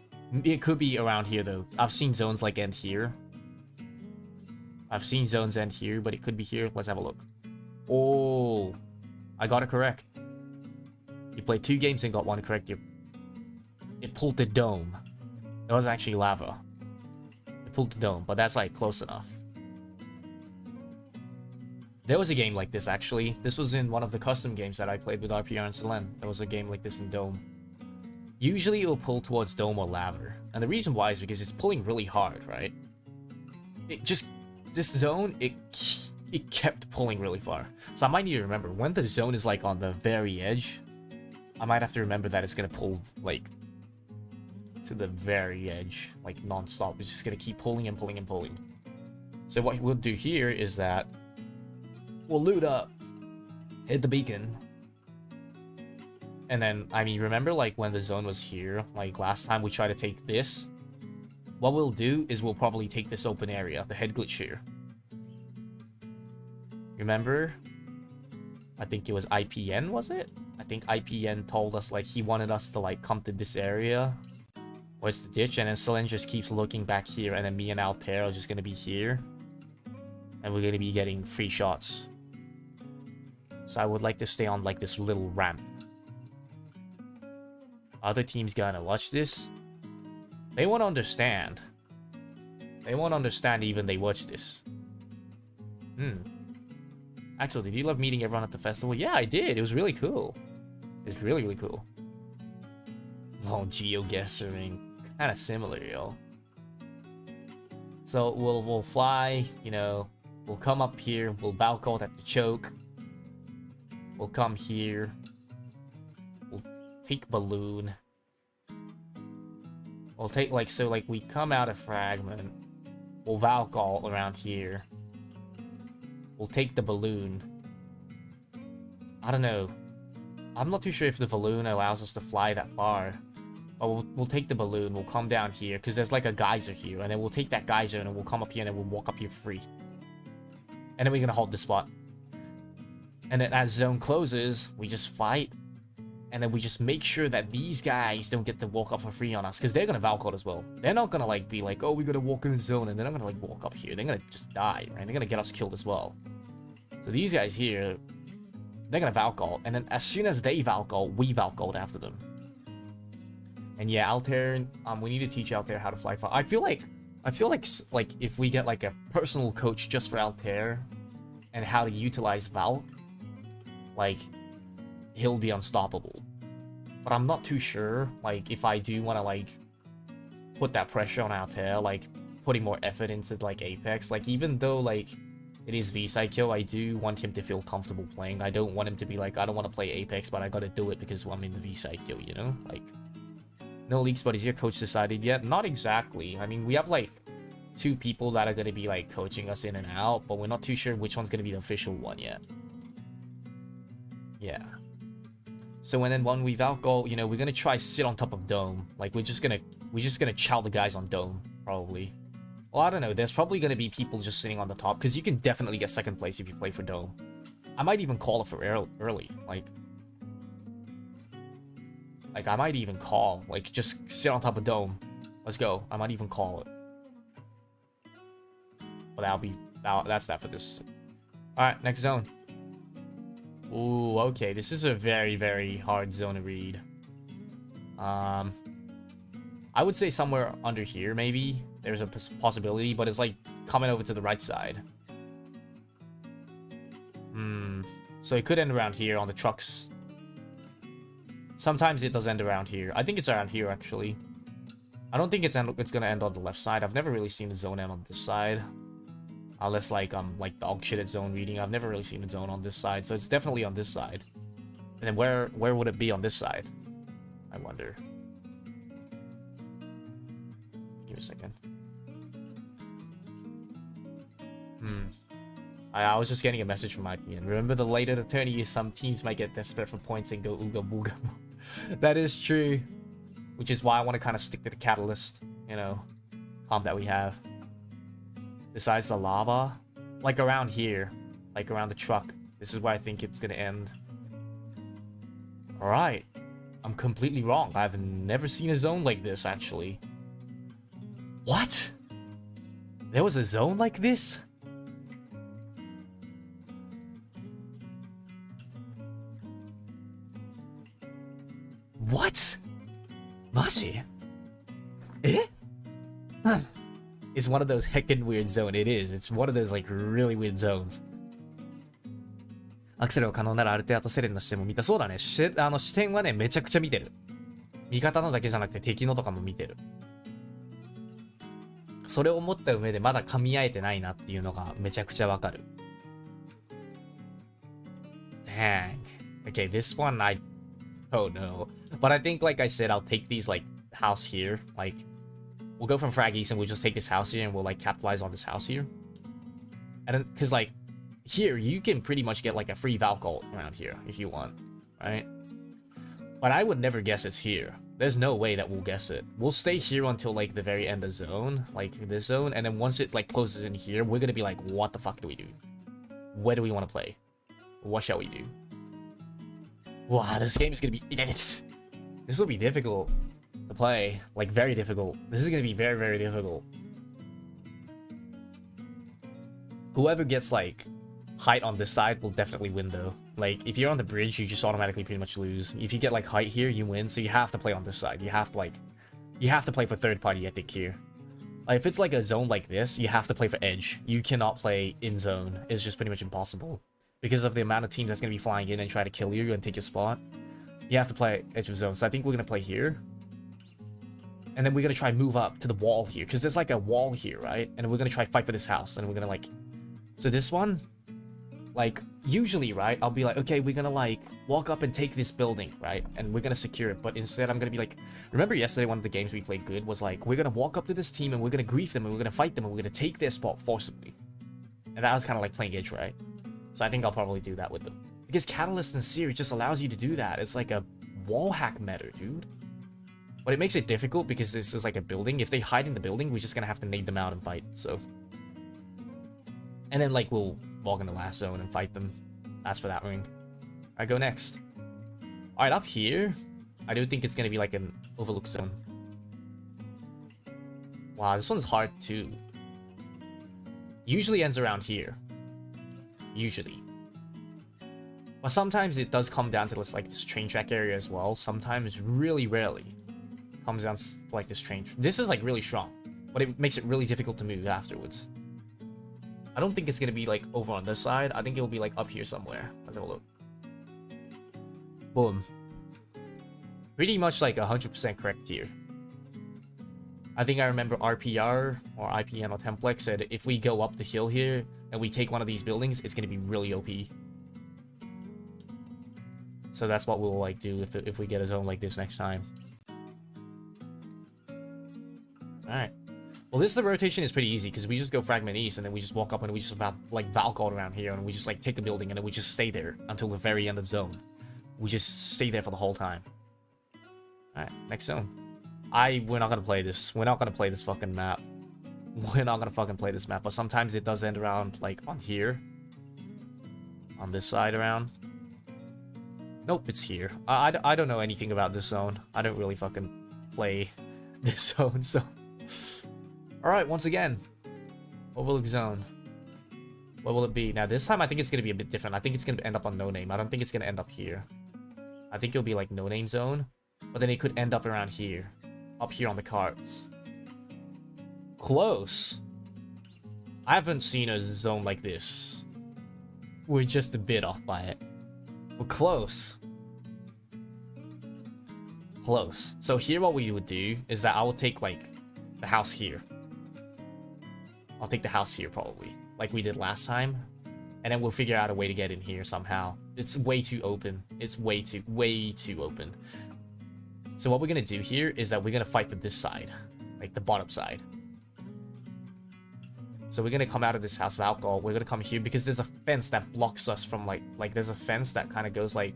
It could be around here, though. I've seen zones, like, end here. I've seen zones end here, but it could be here. Let's have a look. Oh, I got it correct. You played 2 games and got 1 correct. It pulled the dome. That was actually lava. It pulled the dome, but that's like close enough. There was a game like this actually. This was in one of the custom games that I played with RPR and Selen. There was a game like this in dome. Usually it will pull towards dome or lava. And the reason why is because it's pulling really hard, right? This zone, it kept pulling really far. So I might need to remember, when the zone is like on the very edge, I might have to remember that it's gonna pull, like, to the very edge, like, non-stop. It's just gonna keep pulling and pulling and pulling. So what we'll do here is that we'll loot up, hit the beacon, and then, I mean, remember, like, when the zone was here, like, last time we tried to take this? What we'll do is we'll probably take this open area, the head glitch here. Remember? I think it was IPN, was it? I think IPN told us, like, he wanted us to, like, come to this area. Where it's the ditch, and then Selen just keeps looking back here, and then me and Altair are just gonna be here. And we're gonna be getting free shots. So I would like to stay on, like, this little ramp. Other teams gonna watch this? They won't understand. They won't understand even they watch this. Axel, did you love meeting everyone at the festival? Yeah, I did. It was really cool. It's really, really cool. Oh, geoguessing. Kind of similar, yo. So we'll fly, you know. We'll come up here. We'll balcony at the choke. We'll come here. We'll take balloon. We'll take, like, so, like, we come out of fragment. We'll Valcall around here. We'll take the balloon. I don't know. I'm not too sure if the balloon allows us to fly that far. But we'll take the balloon. We'll come down here, because there's, like, a geyser here. And then we'll take that geyser, and then we'll come up here, and then we'll walk up here free. And then we're gonna hold the spot. And then as zone closes, we just fight. And then we just make sure that these guys don't get to walk up for free on us. Because they're going to Valcode as well. They're not going to, like, be like, oh, we got to walk in the zone. And they're not going to, like, walk up here. They're going to just die, right? They're going to get us killed as well. So these guys here, they're going to Valcode. And then as soon as they Valcode, we Valcode after them. And yeah, Altair, we need to teach Altair how to fly far. I feel like if we get, like, a personal coach just for Altair and how to utilize Valk, like, he'll be unstoppable. But I'm not too sure, like, if I do want to, like, put that pressure on Altair, like, putting more effort into, like, Apex. Like, even though, like, it is V-saikyo, I do want him to feel comfortable playing. I don't want him to be like, I don't want to play Apex, but I gotta do it because I'm in the V-saikyo, you know? Like, no leaks, but is your coach decided yet? Not exactly. I mean, we have, like, 2 people that are gonna be, like, coaching us in and out, but we're not too sure which one's gonna be the official one yet. Yeah. So and then when we Valko, you know, we're gonna try sit on top of dome. Like, we're just gonna chow the guys on dome, probably. Well, I don't know. There's probably gonna be people just sitting on the top, because you can definitely get second place if you play for dome. I might even call it for early. Like, I might even call, like, just sit on top of dome. Let's go. I might even call it. But that's that for this. All right, next zone. Ooh, okay. This is a very, very hard zone to read. I I would say somewhere under here, maybe. There's a possibility, but it's like coming over to the right side. So it could end around here on the trucks. Sometimes it does end around here. I think it's around here, actually. I don't think it's gonna end on the left side. I've never really seen the zone end on this side. Unless, like dog shit at zone reading. I've never really seen a zone on this side, so it's definitely on this side. And then where would it be on this side? I wonder. Give me a second. I was just getting a message from IPN. Remember the later the tourney, some teams might get desperate for points and go ooga booga. That is true. Which is why I want to kind of stick to the catalyst, you know, comp that we have. Besides the lava, like around here, like around the truck, this is where I think it's gonna end. Alright. I'm completely wrong. I've never seen a zone like this, actually. What? There was a zone like this? What? Mashi? Eh? Huh. It's one of those heckin' weird zones. It is. It's one of those like really weird zones. アクセルが可能ならある程度セレンの視点も見た。そうだね。視点はね、めちゃくちゃ見てる。味方のだけじゃなくて敵のとかも見てる。それを思った上でまだ噛み合えてないなっていうのがめちゃくちゃわかる。Dang. Okay, this one I don't know. But I think, like I said, I'll take these, like, house here. Like, we'll go from Frag East and we'll just take this house here and we'll, like, capitalize on this house here. And then, because, like, here, you can pretty much get, like, a free Valcult around here if you want, right? But I would never guess it's here. There's no way that we'll guess it. We'll stay here until, like, the very end of zone, like, this zone. And then once it, like, closes in here, we're gonna be like, what the fuck do we do? Where do we want to play? What shall we do? Wow, this game is gonna be... This will be difficult to play. Like, very difficult. This is gonna be very, very difficult. Whoever gets, like, height on this side will definitely win, though. Like, if you're on the bridge, you just automatically pretty much lose. If you get, like, height here, you win. So you have to play on this side. You have to, like... You have to play for third party, I think, here. Like, if it's, like, a zone like this, you have to play for edge. You cannot play in zone. It's just pretty much impossible. Because of the amount of teams that's going to be flying in and try to kill you and take your spot. You have to play edge of zone. So I think we're going to play here. And then we're going to try move up to the wall here. Because there's like a wall here, right? And we're going to try fight for this house. And we're going to like... So this one... Like, usually, right? I'll be like, okay, we're going to like walk up and take this building, right? And we're going to secure it. But instead, I'm going to be like... Remember yesterday one of the games we played good was like, we're going to walk up to this team and we're going to grief them and we're going to fight them and we're going to take their spot forcibly. And that was kind of like playing edge, right? So I think I'll probably do that with them. Because Catalyst and Series just allows you to do that. It's like a wall hack meta, dude. But it makes it difficult because this is like a building. If they hide in the building, we're just gonna have to nade them out and fight, so... And then, like, we'll walk in the last zone and fight them. That's for that ring. Alright, go next. Alright, up here, I do think it's gonna be like an overlook zone. Wow, this one's hard too. Usually ends around here. Usually. But sometimes it does come down to this, like, this train track area as well. Sometimes, really rarely, comes down to, like, this train. This is, like, really strong. But it makes it really difficult to move afterwards. I don't think it's gonna be, like, over on this side. I think it'll be, like, up here somewhere. Let's have a look. Boom. Pretty much, like, 100% correct here. I think I remember RPR, or IPN or Templex said, if we go up the hill here, and we take one of these buildings, it's gonna be really OP. So that's what we'll like do if we get a zone like this next time. Alright. Well, the rotation is pretty easy because we just go Fragment East and then we just walk up and we just like Valcult around here and we just like take a building and then we just stay there until the very end of the zone. We just stay there for the whole time. Alright, next zone. We're not gonna play this. We're not gonna play this fucking map. We're not gonna fucking play this map, but sometimes it does end around, like, on here. On this side around. Nope, it's here. I don't know anything about this zone. I don't really fucking play this zone, so... Alright, once again. Overlook zone. What will it be? Now, this time I think it's gonna be a bit different. I think it's gonna end up on No Name. I don't think it's gonna end up here. I think it'll be, like, No Name zone. But then it could end up around here. up here on the cards. Close. I haven't seen a zone like this. We're just a bit off by it. We're close. Close. So here what we would do is that I will take, like, the house here. I'll take the house here, probably. Like we did last time. And then we'll figure out a way to get in here somehow. It's way too open. It's way too open. So what we're gonna do here is that we're gonna fight for this side. Like, the bottom side. So we're gonna come out of this house of alcohol. We're gonna come here because there's a fence that blocks us from, like there's a fence that kind of goes like...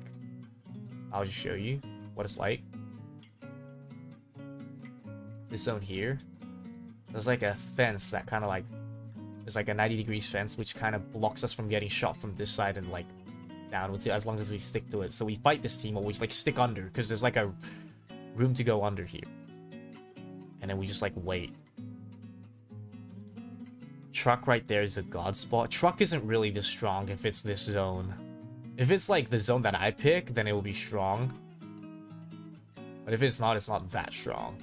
I'll just show you what it's like. This zone here. There's like a fence that kind of like... There's like a 90 degrees fence which kind of blocks us from getting shot from this side and like downwards as long as we stick to it. So we fight this team or we like stick under because there's like a room to go under here. And then we just like wait. Truck right there is a god spot. Truck isn't really this strong if it's this zone. If it's like the zone that I pick, then it will be strong. But if it's not that strong.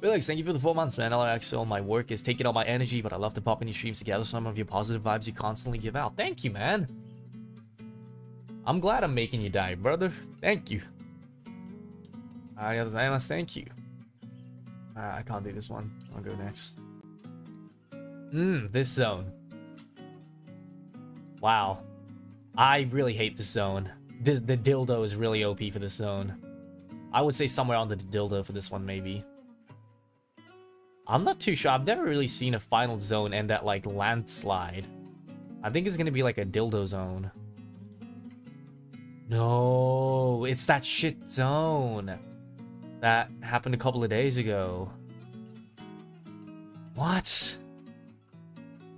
Felix, thank you for the 4 months, man. Hello, Axel. My work is taking all my energy, but I love to pop in your streams together. Some of your positive vibes you constantly give out. Thank you, man. I'm glad I'm making you die, brother. Thank you. Thank you. I can't do this one. I'll go next. This zone. Wow. I really hate this zone. The dildo is really OP for this zone. I would say somewhere on the dildo for this one, maybe. I'm not too sure. I've never really seen a final zone end at, like, landslide. I think it's gonna be, like, a dildo zone. No, it's that shit zone that happened a couple of days ago. What?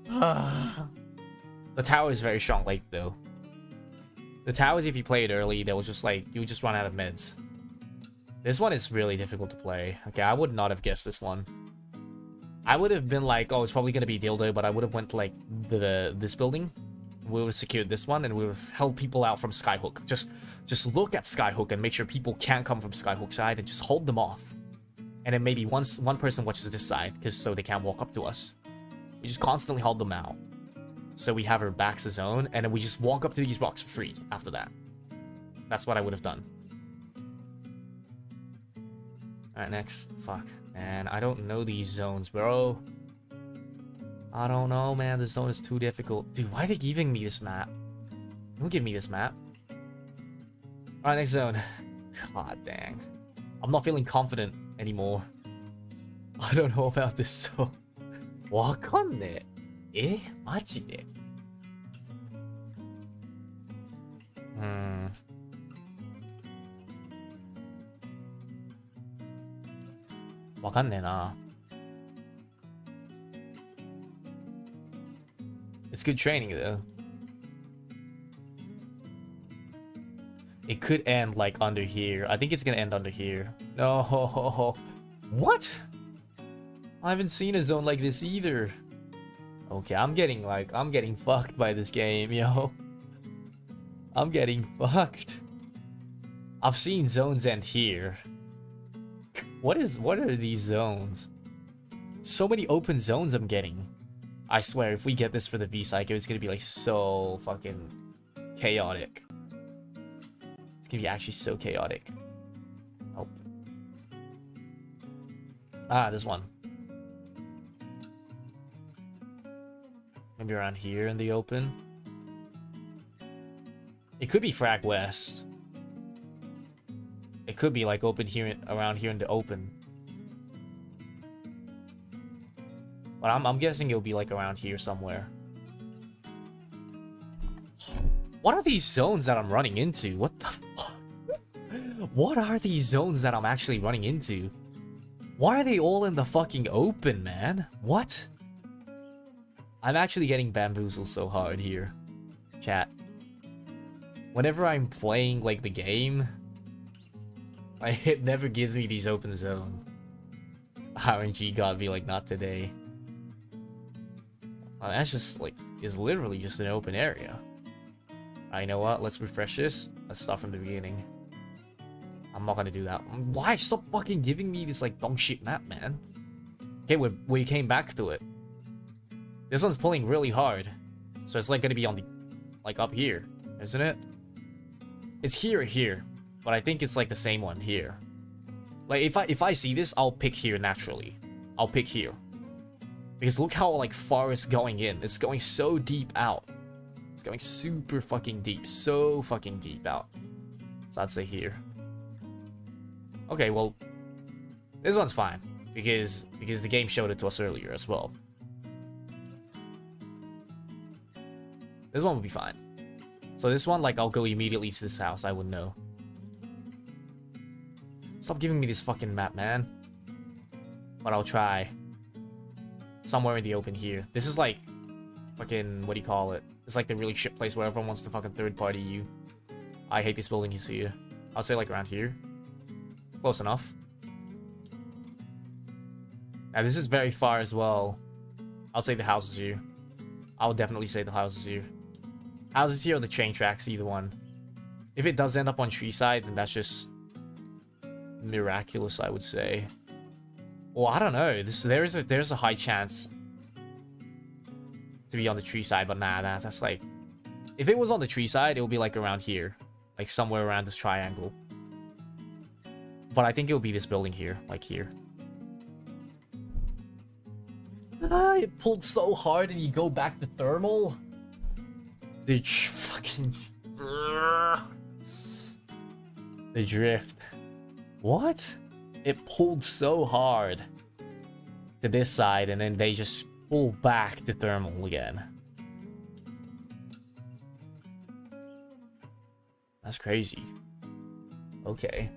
The tower is very strong late, though. The towers, if you play it early, they will just, like, you would just run out of meds. This one is really difficult to play. Okay, I would not have guessed this one. I would have been like, oh, it's probably going to be dildo, but I would have went to, like, this building. We would have secured this one, and we would have held people out from Skyhook. Just look at Skyhook and make sure people can't come from Skyhook side and just hold them off. And then maybe one person watches this side, because so they can't walk up to us. We just constantly hold them out. So we have our backs to zone, and then we just walk up to these rocks for free after that. That's what I would have done. Alright, next. Fuck. Man, I don't know these zones, bro. I don't know, man. This zone is too difficult. Dude, why are they giving me this map? Don't give me this map. Alright, next zone. God dang. I'm not feeling confident anymore. I don't know about this zone. わかんねえ。マジでわかんねえな。It's good training, though. It could end, like, under here. I think it's gonna end under here. No. What? I haven't seen a zone like this either. Okay, I'm getting fucked by this game, yo. I'm getting fucked. I've seen zones end here. What are these zones? So many open zones I'm getting. I swear, if we get this for the V-saikyo, it's gonna be like so fucking chaotic. It's gonna be actually so chaotic. Oh. Ah, this one. Maybe around here in the open. It could be Frag West. It could be like open here, around here in the open. But I'm guessing it'll be like around here somewhere. What are these zones that I'm running into? What the fuck? What are these zones that I'm actually running into? Why are they all in the fucking open, man? What? I'm actually getting bamboozled so hard here. Chat. Whenever I'm playing, like, the game, it never gives me these open zones. RNG gotta be like, not today. Well, that's just, like, is literally just an open area. You know what? Let's refresh this. Let's start from the beginning. I'm not gonna do that. Why? Stop fucking giving me this like dong shit map, man. Okay, we came back to it. This one's pulling really hard. So it's like gonna be on the, like up here, isn't it? It's here or here, but I think it's like the same one here. Like if I see this, I'll pick here naturally. I'll pick here. Because look how like far it's going in. It's going so deep out. It's going super fucking deep. So fucking deep out. So I'd say here. Okay, well, this one's fine. Because the game showed it to us earlier as well. This one would be fine. So this one, like, I'll go immediately to this house. I would know. Stop giving me this fucking map, man. But I'll try. Somewhere in the open here. This is like fucking, what do you call it? It's like the really shit place where everyone wants to fucking third party you. I hate this building you see here. I'll say like around here. Close enough. Now this is very far as well. I'll say the house is here. I would definitely say the house is here. Houses here or the train tracks, either one. If it does end up on tree side, then that's just miraculous, I would say. Well, I don't know. There's a high chance to be on the tree side, but nah, that's like, if it was on the tree side, it would be like around here, like somewhere around this triangle. But I think it will be this building here, like here. It pulled so hard and you go back to thermal. The fucking... The drift. What? It pulled so hard to this side and then they just pull back to thermal again. That's crazy. Okay.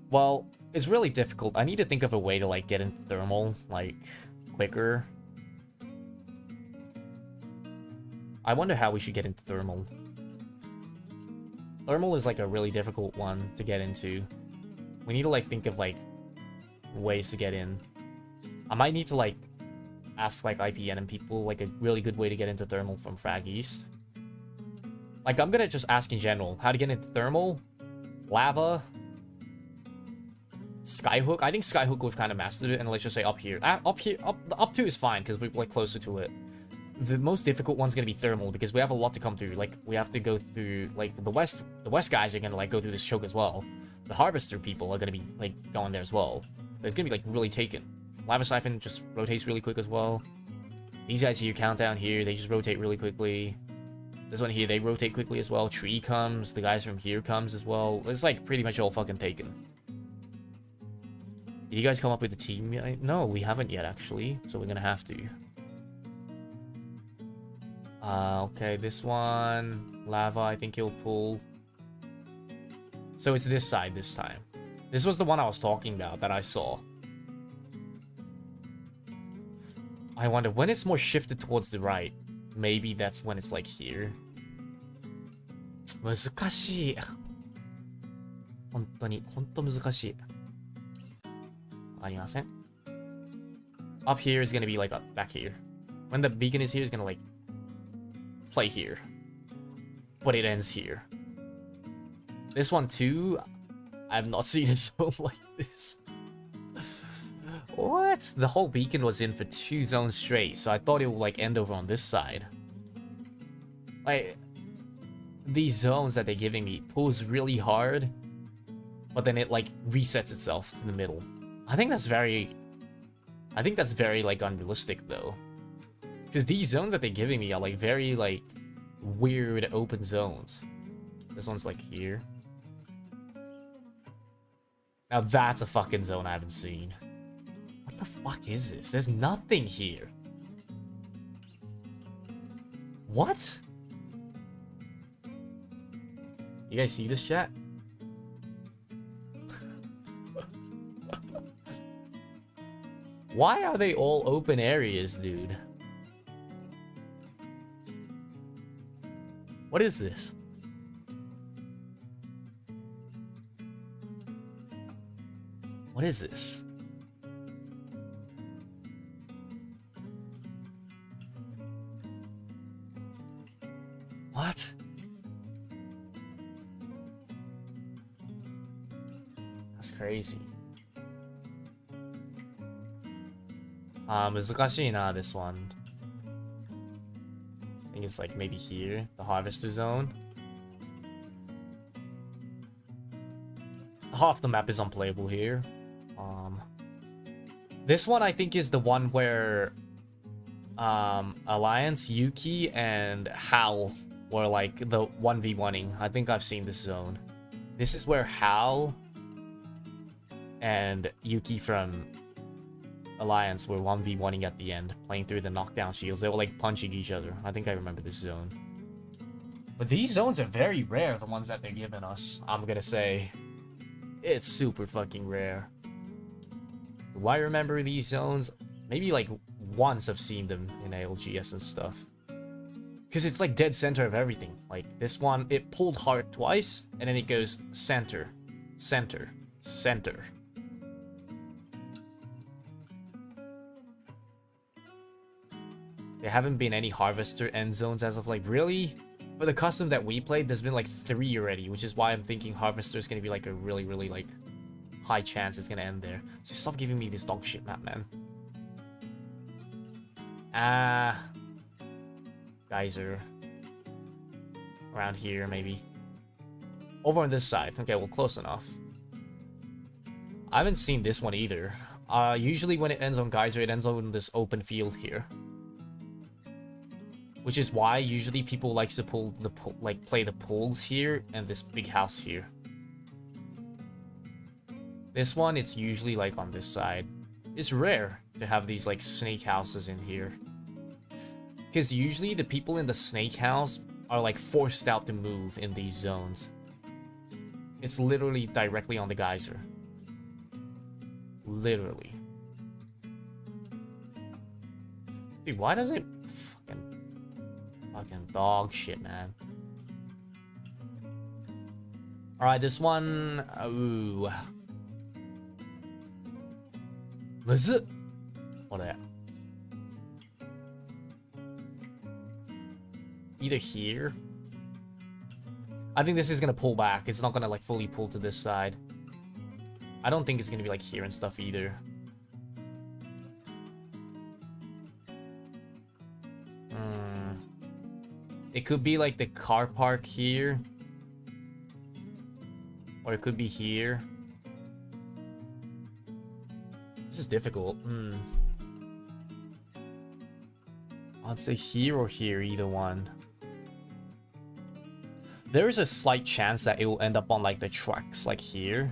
Well, it's really difficult. I need to think of a way to like get into thermal like quicker. I wonder how we should get into thermal. Thermal is like a really difficult one to get into. We need to like think of like ways to get in. I might need to like ask like IPN and people like a really good way to get into thermal from Frag East. Like I'm gonna just ask in general how to get into thermal, lava, skyhook. I think skyhook we've kind of mastered it, and let's just say up here. Up 2 is fine because we're like closer to it. The most difficult one's gonna be thermal because we have a lot to come through. Like we have to go through like the west guys are gonna like go through this choke as well. The harvester people are gonna be like going there as well. But it's gonna be like really taken. Lava siphon just rotates really quick as well. These guys here, countdown here, they just rotate really quickly. This one here, they rotate quickly as well. Tree comes, the guys from here comes as well. It's like pretty much all fucking taken. Did you guys come up with a team yet? No, we haven't yet actually, so we're gonna have to. Okay, this one, lava, I think he'll pull. So it's this side this time. This was the one I was talking about that I saw. I wonder when it's more shifted towards the right. Maybe that's when it's like here. 難しい。本当難しい。わかりません。Up here is gonna be like up back here. When the beacon is here, it's gonna like play here. But it ends here. This one too, I've not seen a zone like this. What? The whole beacon was in for 2 zones straight, so I thought it would like end over on this side. Like, these zones that they're giving me pulls really hard, but then it like resets itself to the middle. I think that's very like unrealistic though. Because these zones that they're giving me are like very like weird open zones. This one's like here. Now that's a fucking zone I haven't seen. What the fuck is this? There's nothing here. What? You guys see this, chat? Why are they all open areas, dude? What is this? What is this? What? crazy. 難しいな this one. I think it's like maybe here, the harvester zone. Half the map is unplayable here. This one I think is the one where Alliance, Yuki, and Hal were like the 1v1ing. I think I've seen this zone. This is where Hal and Yuki from Alliance were 1v1ing at the end, playing through the knockdown shields. They were like punching each other. I think I remember this zone. But these zones are very rare, the ones that they're giving us. I'm gonna say it's super fucking rare. Do I remember these zones? Maybe like once I've seen them in ALGS and stuff. Because it's like dead center of everything. Like this one, it pulled hard twice, and then it goes center, center, center. There haven't been any harvester end zones as of like, really? For the custom that we played, there's been like 3 already, which is why I'm thinking harvester is gonna be like a really, really like high chance it's gonna end there. So stop giving me this dog shit map, man. Geyser. Around here, maybe. Over on this side. Okay, well, close enough. I haven't seen this one either. Usually when it ends on Geyser, it ends on this open field here. Which is why usually people like to play the pools here and this big house here. This one, it's usually like on this side. It's rare to have these like snake houses in here. Because usually the people in the snake house are like forced out to move in these zones. It's literally directly on the geyser. Literally. Dude, why does it fucking dog shit, man. Alright, this one. Ooh. What's it? What that? Either here. I think this is gonna pull back. It's not gonna like fully pull to this side. I don't think it's gonna be like here and stuff either. It could be like the car park here. Or it could be here. This is difficult. I'd say here or here, either one. There is a slight chance that it will end up on like the tracks, like here.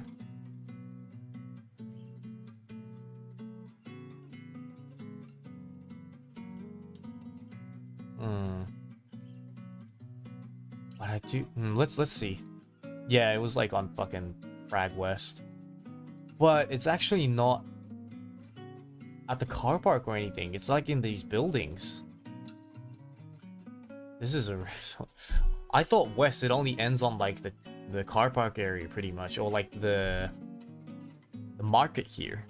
But I do. Let's see. Yeah, it was like on fucking Frag West, but it's actually not at the car park or anything. It's like in these buildings. This is a. I thought West, it only ends on like the car park area pretty much, or like the market here.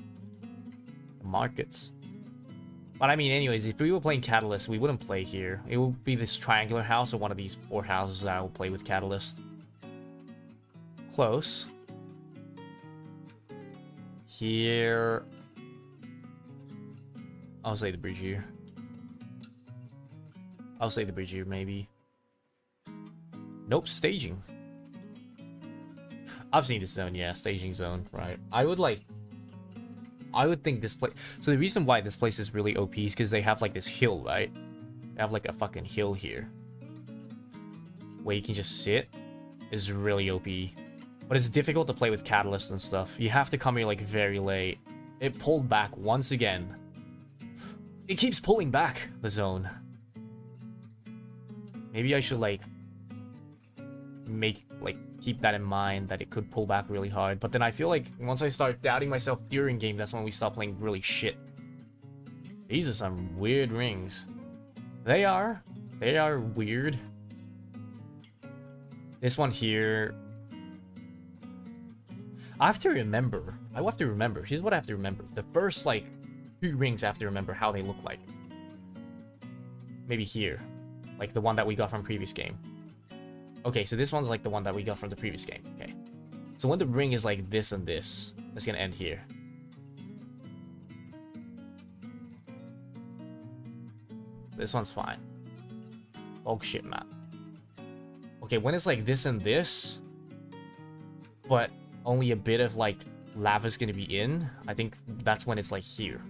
The markets. But I mean, anyways, if we were playing Catalyst, we wouldn't play here. It would be this triangular house or one of these 4 houses that I will play with Catalyst. Close. Here. I'll say the bridge here. I'll say the bridge here, maybe. Nope, staging. I've seen this zone, yeah, staging zone, right. I would think this place... So the reason why this place is really OP is because they have like this hill, right? They have like a fucking hill here. Where you can just sit. Is really OP. But it's difficult to play with Catalyst and stuff. You have to come here like very late. It pulled back once again. It keeps pulling back, the zone. Maybe I should like... keep that in mind, that it could pull back really hard. But then I feel like once I start doubting myself during game, that's when we start playing really shit. These are some weird rings. They are weird. This one here, I have to remember. Here's what I have to remember. The first like 2 rings I have to remember how they look like. Maybe here, like the one that we got from previous game. Okay, so this one's like the one that we got from the previous game. Okay. So when the ring is like this and this, It's gonna end here. This one's fine. Oh shit, map. Okay, when it's like this and this, but only a bit of like lava's gonna be in, I think that's when it's like here.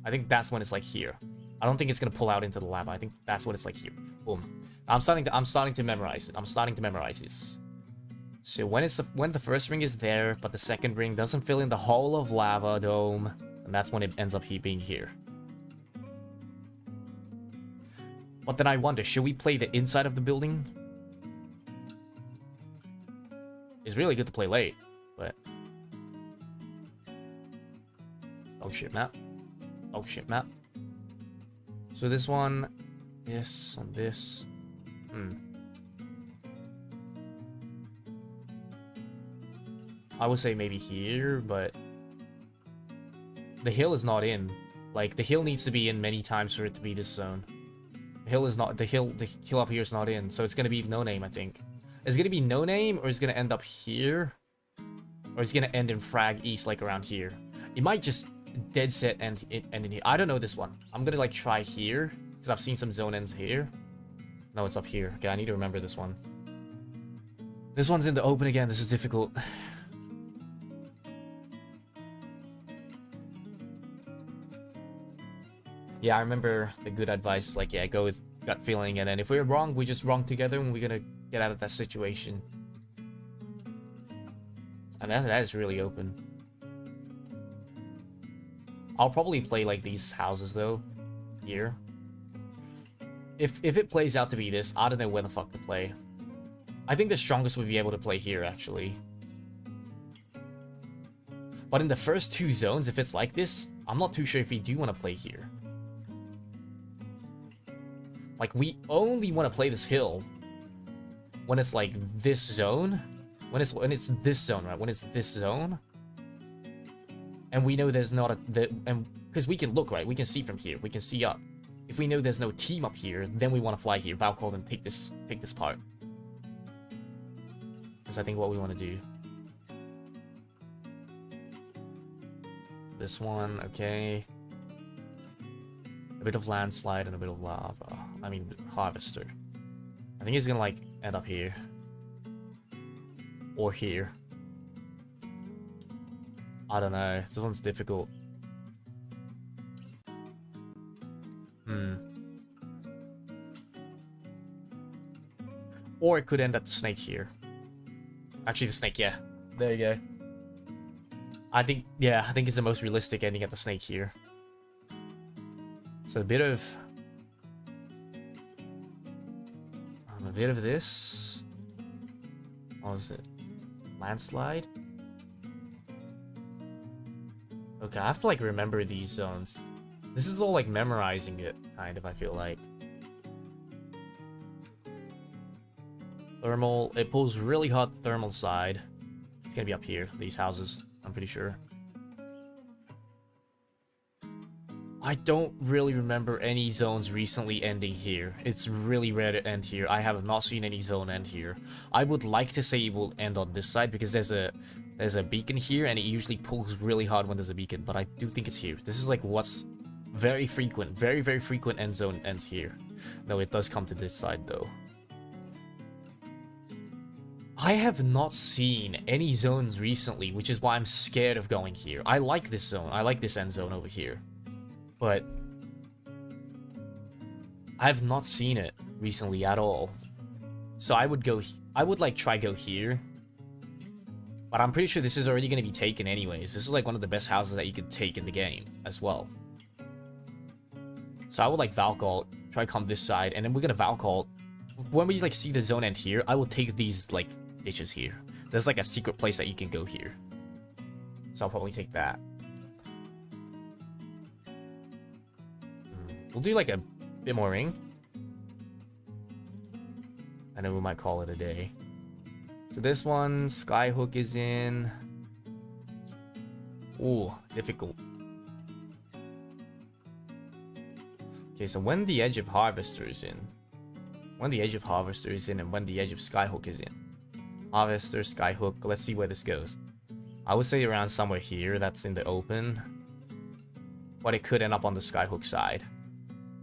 I think that's when it's like here. I don't think it's gonna pull out into the lava. I think that's when it's like here. Boom. I'm starting to memorize it. I'm starting to memorize this. So when the first ring is there, but the second ring doesn't fill in the whole of lava dome, and that's when it ends up being here. But then I wonder, should we play the inside of the building? It's really good to play late, but... Oh shit, map. Oh shit, map. So this one, this, and this. I would say maybe here, but... The hill is not in. Like, the hill needs to be in many times for it to be this zone. The hill is not, the hill up here is not in, so it's gonna be no name, I think. Is it gonna be no name, or is it gonna end up here? Or is it gonna end in frag east, like around here? It might just dead set end in here. I don't know this one. I'm gonna like try here, because I've seen some zone ends here. No, it's up here. Okay, I need to remember this one. This one's in the open again. This is difficult. Yeah, I remember the good advice is like, yeah, go with gut feeling, and then if we're wrong, we just wrong together, and we're gonna get out of that situation. And that is really open. I'll probably play like these houses though, here. If it plays out to be this, I don't know where the fuck to play. I think the strongest would be able to play here, actually. But in the first two zones, if it's like this, I'm not too sure if we do want to play here. Like, we only want to play this hill when it's like this zone. When it's this zone, right? When it's this zone. And we know there's not a... because we can look, right? We can see from here. We can see up. If we know there's no team up here, then we want to fly here. Valcall and take this part. That's, I think, what we want to do. This one, okay. A bit of landslide and a bit of lava. I mean, harvester. I think he's gonna, like, end up here. Or here. I don't know. This one's difficult. Or it could end at the snake here. Actually, the snake, yeah. There you go. I think it's the most realistic ending at the snake here. So a bit of this. What was it? Landslide? Okay, I have to like remember these zones. This is all like memorizing it, kind of, I feel like. Thermal, it pulls really hot thermal side. It's gonna be up here, these houses, I'm pretty sure. I don't really remember any zones recently ending here. It's really rare to end here. I have not seen any zone end here. I would like to say it will end on this side because there's a beacon here and it usually pulls really hard when there's a beacon, but I do think it's here. This is like what's very frequent, very frequent end zone ends here. No, it does come to this side though. I have not seen any zones recently, which is why I'm scared of going here. I like this zone. I like this end zone over here. But I have not seen it recently at all. So I would like try go here. But I'm pretty sure this is already going to be taken anyways. This is like one of the best houses that you could take in the game as well. So I would like Valcall, try come this side, and then we're going to Valcall. When we like see the zone end here, I will take these like ditches here. There's like a secret place that you can go here. So I'll probably take that. We'll do like a bit more ring. And then we might call it a day. So this one, Skyhook is in. Ooh, difficult. Okay, so when the Edge of Harvester is in. When the Edge of Harvester is in and when the Edge of Skyhook is in. Harvester, Skyhook, let's see where this goes. I would say around somewhere here that's in the open. But it could end up on the skyhook side.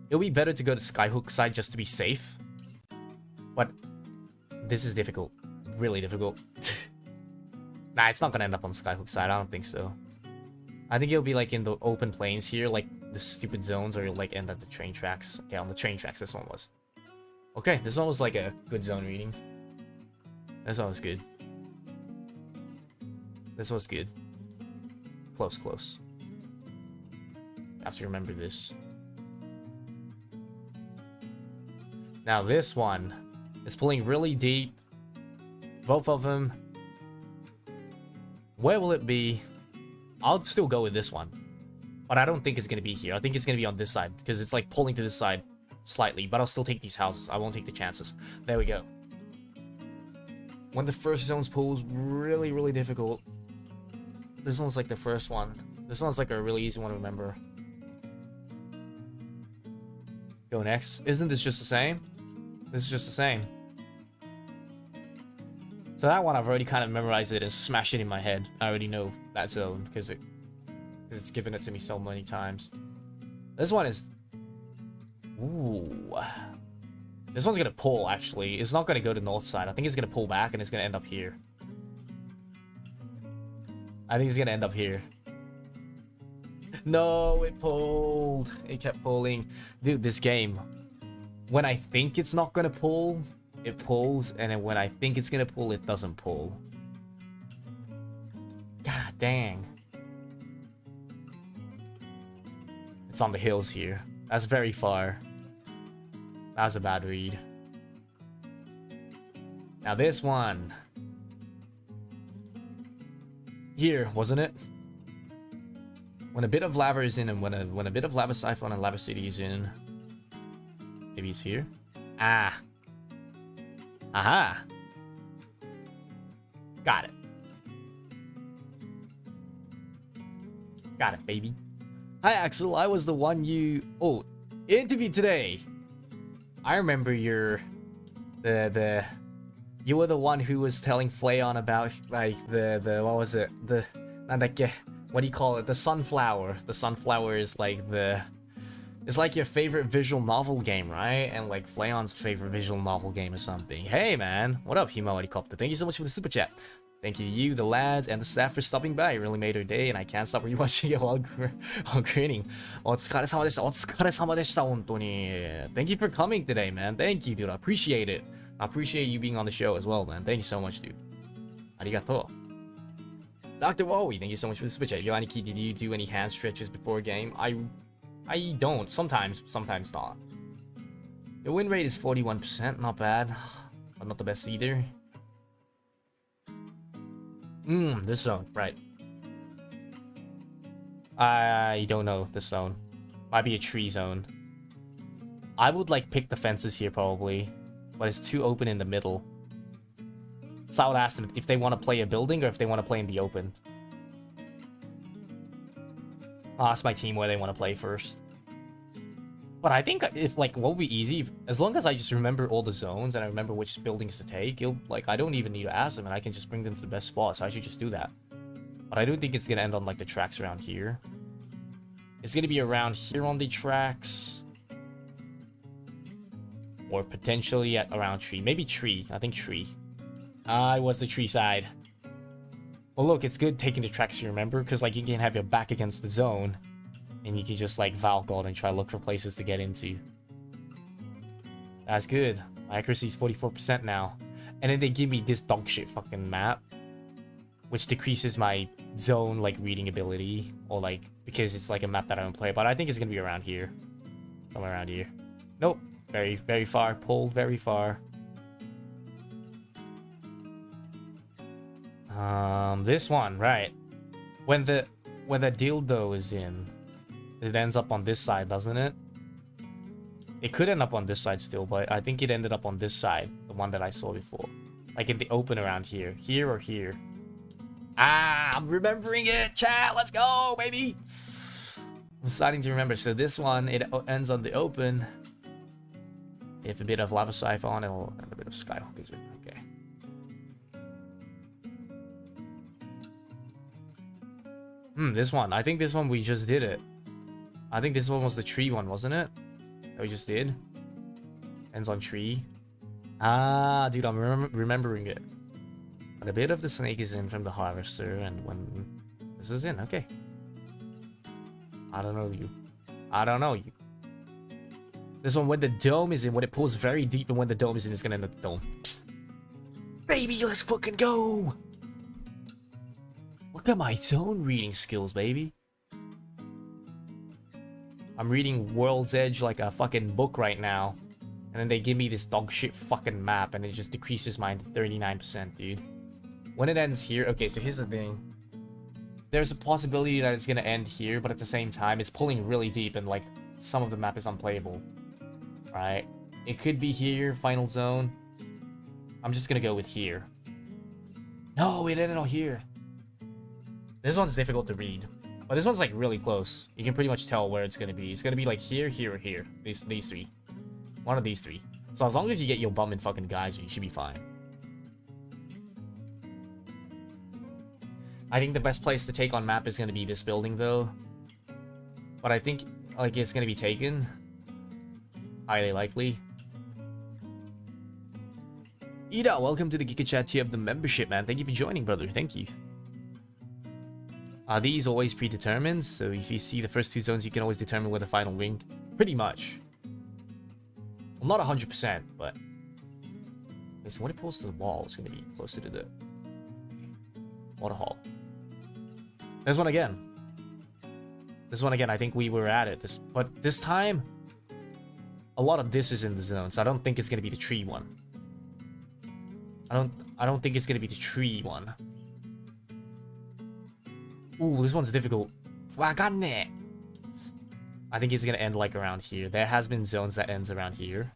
It'll be better to go to skyhook side just to be safe. But this is difficult. Really difficult. Nah, it's not gonna end up on the skyhook side. I don't think so. I think it'll be like in the open plains here, like the stupid zones, or it'll like end at the train tracks. Okay, on the train tracks this one was. Okay, this one was like a good zone reading. This one was good. This was good. Close, close. I have to remember this. Now this one is pulling really deep. Both of them. Where will it be? I'll still go with this one. But I don't think it's going to be here. I think it's going to be on this side. Because it's like pulling to this side slightly. But I'll still take these houses. I won't take the chances. There we go. When the first zone's pull is really, really difficult. This one's like the first one. This one's like a really easy one to remember. Go next. Isn't this just the same? This is just the same. So that one I've already kind of memorized it and smashed it in my head. I already know that zone because it's given it to me so many times. This one is... Ooh. This one's gonna pull, actually. It's not gonna go to north side. I think it's gonna pull back and it's gonna end up here. I think it's gonna end up here. No, it pulled. It kept pulling. Dude, this game. When I think it's not gonna pull, it pulls. And then when I think it's gonna pull, it doesn't pull. God dang. It's on the hills here. That's very far. That was a bad read. Now this one. Here, wasn't it? When a bit of lava is in, and when a bit of lava siphon and lava city is in. Maybe it's here. Ah. Aha. Got it. Got it, baby. Hi, Axel. I was the one you interviewed today. I remember you were the one who was telling Flayon about like the what was it? What do you call it? The sunflower. The sunflower is like it's like your favorite visual novel game, right? And like Flayon's favorite visual novel game or something. Hey man, what up, Himawari Copter? Thank you so much for the super chat. Thank you to you, the lads, and the staff for stopping by. It really made our day, and I can't stop rewatching it while grinning. お疲れ様でした。お疲れ様でした、本当に。Thank you for coming today, man. Thank you, dude. I appreciate it. I appreciate you being on the show as well, man. Thank you so much, dude. ありがとう。Dr. Wowie, thank you so much for the super chat. Yo, Aniki, did you do any hand stretches before a game? I don't. Sometimes not. Your win rate is 41%. Not bad. But not the best either. This zone, right. I don't know this zone. Might be a tree zone. I would like pick the fences here probably, but it's too open in the middle. So I would ask them if they want to play a building or if they want to play in the open. I'll ask my team where they want to play first. But I think if like what would be easy, as long as I just remember all the zones and I remember which buildings to take, I don't even need to ask them and I can just bring them to the best spot, so I should just do that. But I don't think it's gonna end on like the tracks around here. It's gonna be around here on the tracks. Or potentially at around tree. Maybe tree. I think tree. It was the tree side. Well look, it's good taking the tracks you remember, because like you can have your back against the zone. And you can just like Valgod and try to look for places to get into. That's good. My accuracy is 44% now. And then they give me this dog shit fucking map, which decreases my zone like reading ability, or like because it's like a map that I don't play. But I think it's gonna be around here, somewhere around here. Nope, very very far. Pulled very far. This one, right? When the dildo is in. It ends up on this side, doesn't it? It could end up on this side still, but I think it ended up on this side, the one that I saw before. Like in the open around here. Here or here. Ah, I'm remembering it, chat! Let's go, baby! I'm starting to remember. So this one, it ends on the open. If a bit of lava siphon and a bit of skyhook is in. Okay. This one. I think this one we just did it. I think this one was the tree one, wasn't it? That we just did. Ends on tree. Ah, dude, I'm remembering it. When a bit of the snake is in from the harvester, and when this is in, okay. I don't know you. I don't know you. This one, when the dome is in, when it pulls very deep, and when the dome is in, it's gonna end at the dome. Baby, let's fucking go! Look at my zone reading skills, baby. I'm reading World's Edge like a fucking book right now. And then they give me this dog shit fucking map, and it just decreases mine to 39%, dude. When it ends here, okay, so here's the thing. There's a possibility that it's gonna end here, but at the same time, it's pulling really deep, and like, some of the map is unplayable. Right? It could be here, final zone. I'm just gonna go with here. No, it ended on here. This one's difficult to read. But this one's like really close. You can pretty much tell where it's gonna be. It's gonna be like here, here, or here. These three. One of these three. So as long as you get your bum and fucking geyser, you should be fine. I think the best place to take on map is gonna be this building though. But I think like it's gonna be taken. Highly likely. Ida, welcome to the Giga chat tier of the membership, man. Thank you for joining, brother. Thank you. Are these always predetermined? So if you see the first two zones, you can always determine where the final ring. Pretty much. Well, not 100%, but... Okay, so when it pulls to the wall, it's going to be closer to the water hall. There's one again. This one again, I think we were at it. But this time, a lot of this is in the zone, so I don't think it's going to be the tree one. I don't think it's going to be the tree one. Ooh, this one's difficult. Wakane. I think it's gonna end like around here. There has been zones that ends around here.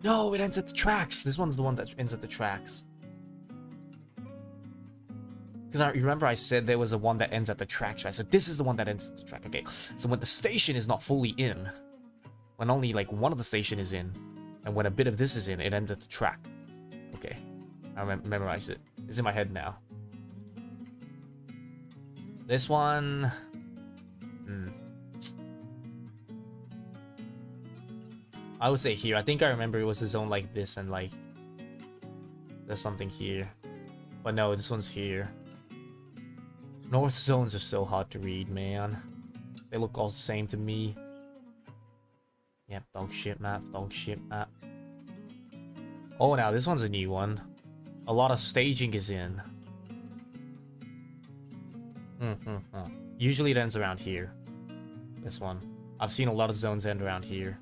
No, it ends at the tracks. This one's the one that ends at the tracks. Because I remember I said there was a one that ends at the tracks, right? So this is the one that ends at the track. Okay, so when the station is not fully in, when only like one of the station is in, and when a bit of this is in, it ends at the track. Okay, I memorized it. It's in my head now. This one... I would say here. I think I remember it was a zone like this and like... There's something here. But no, this one's here. North zones are so hard to read, man. They look all the same to me. Yep, dog shit map, dog shit map. Oh, now this one's a new one. A lot of staging is in. Usually it ends around here. This one. I've seen a lot of zones end around here.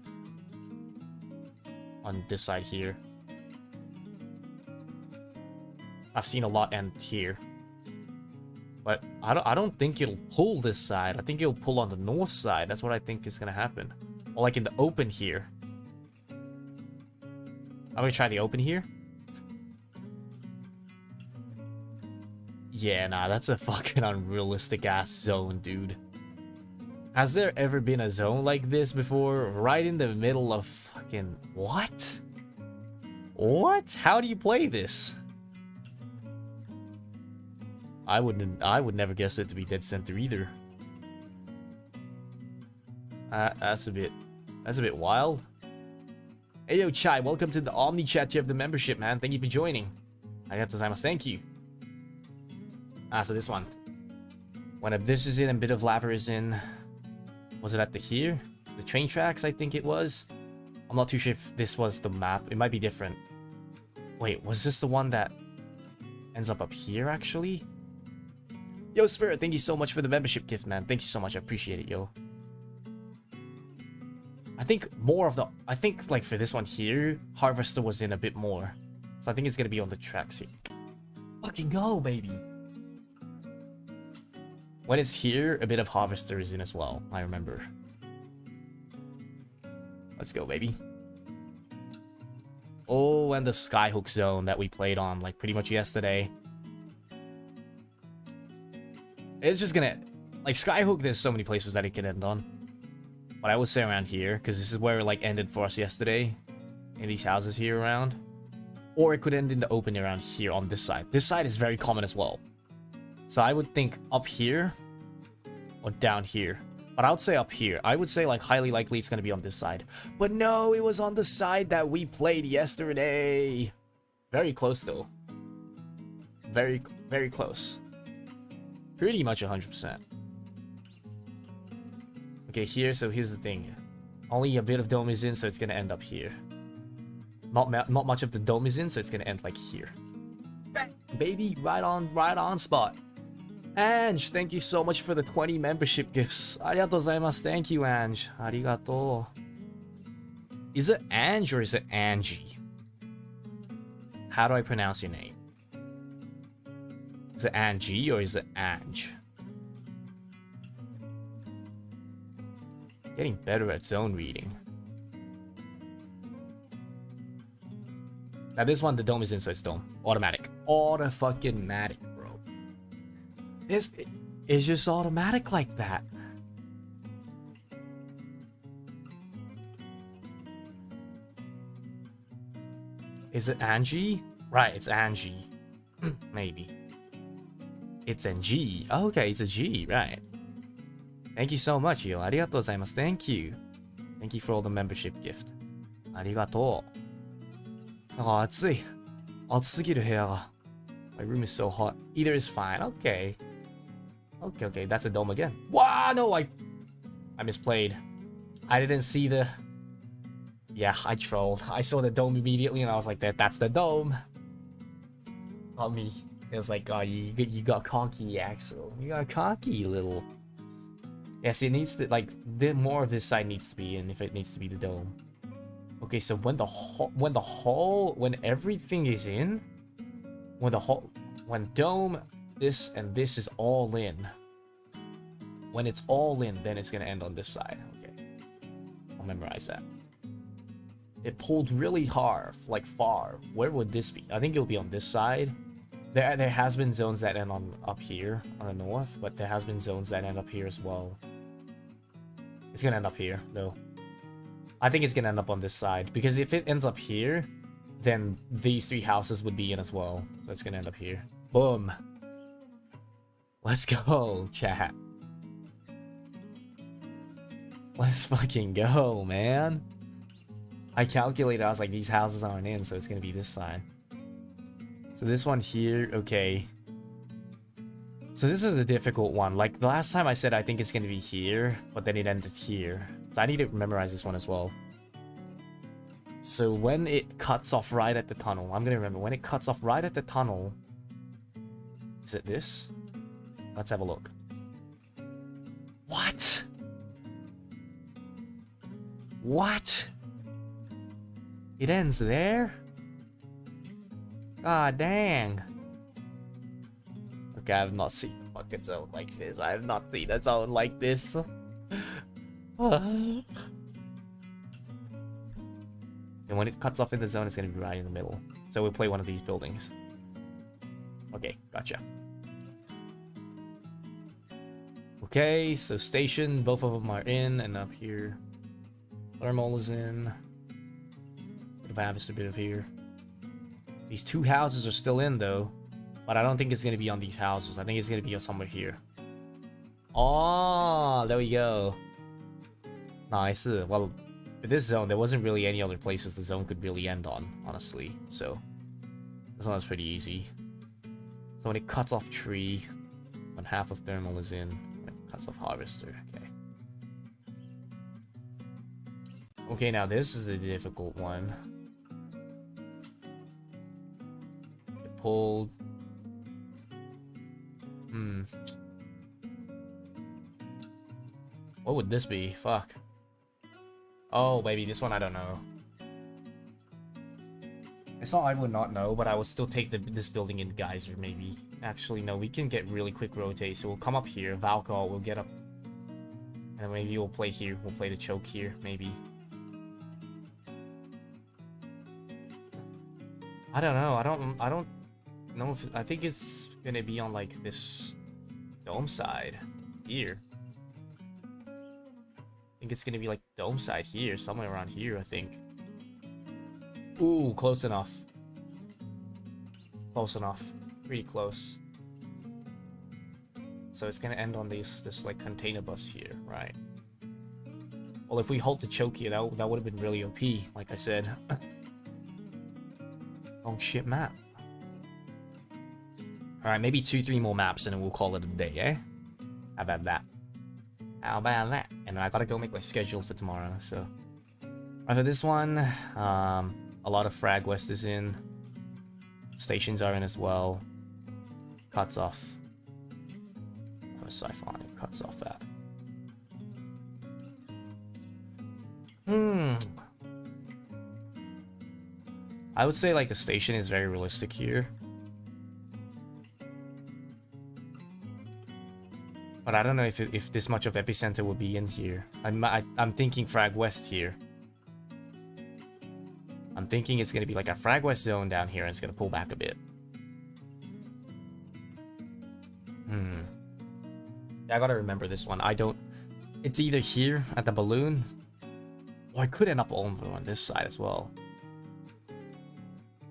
On this side here. I've seen a lot end here. But I don't think it'll pull this side. I think it'll pull on the north side. That's what I think is gonna happen. Or like in the open here. I'm gonna try the open here. Yeah, nah, that's a fucking unrealistic ass zone, dude. Has there ever been a zone like this before? Right in the middle of fucking... What? What? How do you play this? I would never guess it to be dead center either. That's a bit wild. Hey yo, Chai, welcome to the Omni chat tier of the membership, man. Thank you for joining. Arigatou gozaimasu, thank you. So this one. When this is in and a bit of lava is in... Was it at the here? The train tracks, I think it was. I'm not too sure if this was the map. It might be different. Wait, was this the one that ends up here, actually? Yo, Spirit, thank you so much for the membership gift, man. Thank you so much. I appreciate it, yo. I think more of the... I think, like, for this one here, Harvester was in a bit more. So I think it's gonna be on the tracks here. Fucking go, baby! When it's here, a bit of Harvester is in as well, I remember. Let's go, baby. Oh, and the Skyhook zone that we played on, like, pretty much yesterday. It's just gonna... Like, Skyhook, there's so many places that it can end on. But I would say around here, because this is where it, like, ended for us yesterday. In these houses here around. Or it could end in the open around here on this side. This side is very common as well. So I would think up here, or down here. But I would say up here. I would say like highly likely it's gonna be on this side. But no, it was on the side that we played yesterday. Very close though. Very, very close. Pretty much 100%. Okay, here, so here's the thing. Only a bit of dome is in, so it's gonna end up here. Not much of the dome is in, so it's gonna end like here. Bang, baby, right on spot. Ange, thank you so much for the 20 membership gifts. Arigatou gozaimasu. Thank you, Ange. Arigato. Is it Ange or is it Angie? How do I pronounce your name? Is it Angie or is it Ange? Getting better at zone reading. Now this one, the dome is in, so it's dome. Automatic. Auto-fucking-matic, bro. It's just automatic like that. Is it Angie? Right, it's Angie. Maybe. It's a G. Oh, okay, it's a G, right. Thank you so much, yo. Arigatou gozaimasu. Thank you. Thank you for all the membership gift. Arigatou. なんか暑い。暑すぎる部屋が。My room is so hot. Either is fine. Okay. Okay. That's a dome again. Wow, no, I misplayed. I didn't see the... Yeah, I trolled. I saw the dome immediately and I was like, that's the dome. Not me. It was like, oh, you got cocky, Axel. You got cocky, little... Yes, it needs to, like, more of this side needs to be in if it needs to be the dome. Okay, so when everything is in, when dome, this and this is all in, when it's all in, then it's gonna end on this side. Okay, I'll memorize that. It pulled really hard, like far. Where would this be? I think it'll be on this side. There has been zones that end on up here on the north, but there has been zones that end up here as well. It's gonna end up here though. I think it's gonna end up on this side because if it ends up here, then these three houses would be in as well. So it's gonna end up here. Boom. Let's go, chat. Let's fucking go, man. I calculated, I was like, these houses aren't in, so it's gonna be this side. So this one here, okay. So this is a difficult one. Like the last time I said I think it's gonna be here, but then it ended here. So I need to memorize this one as well. So when it cuts off right at the tunnel, I'm gonna remember when it cuts off right at the tunnel. Is it this? Let's have a look. What? What? It ends there? God dang. Okay, I have not seen a fucking zone like this. I have not seen a zone like this. And when it cuts off in the zone, it's gonna be right in the middle. So we'll play one of these buildings. Okay, gotcha. Okay, so station, both of them are in, and up here. Thermal is in. Bit of Avis, a bit of here. These two houses are still in though. But I don't think it's gonna be on these houses. I think it's gonna be somewhere here. Oh, there we go. Nice. Well, for this zone, there wasn't really any other places the zone could really end on, honestly. So, this one was pretty easy. So when it cuts off tree, when half of thermal is in, when it cuts off harvester, okay. Okay, now this is the difficult one. It pulled... What would this be? Fuck. Oh, maybe this one I don't know. It's not I would not know, but I would still take this building in Geyser, maybe. Actually, no, we can get really quick rotate, so we'll come up here, Valcall, we'll get up. And maybe we'll play here, we'll play the choke here, maybe. I don't know, I don't know if... I think it's gonna be on, like, this dome side. Here. I think it's gonna be, like, dome side here, somewhere around here, I think. Ooh, close enough. Close enough. Pretty close. So it's gonna end on this like container bus here, right? Well, if we hold the choke here, that would have been really OP, like I said. Oh shit, map. Alright, maybe 2-3 more maps and then we'll call it a day, eh? How about that? How about that? And I gotta go make my schedule for tomorrow, so... After this one, a lot of Frag West is in. Stations are in as well. Cuts off. Or Siphon, cuts off that. I would say like the station is very realistic here. But I don't know if this much of epicenter will be in here. I'm thinking Frag West here. I'm thinking it's gonna be like a Frag West zone down here and it's gonna pull back a bit. Yeah, I gotta remember this one. It's either here at the balloon, or it could end up over on this side as well.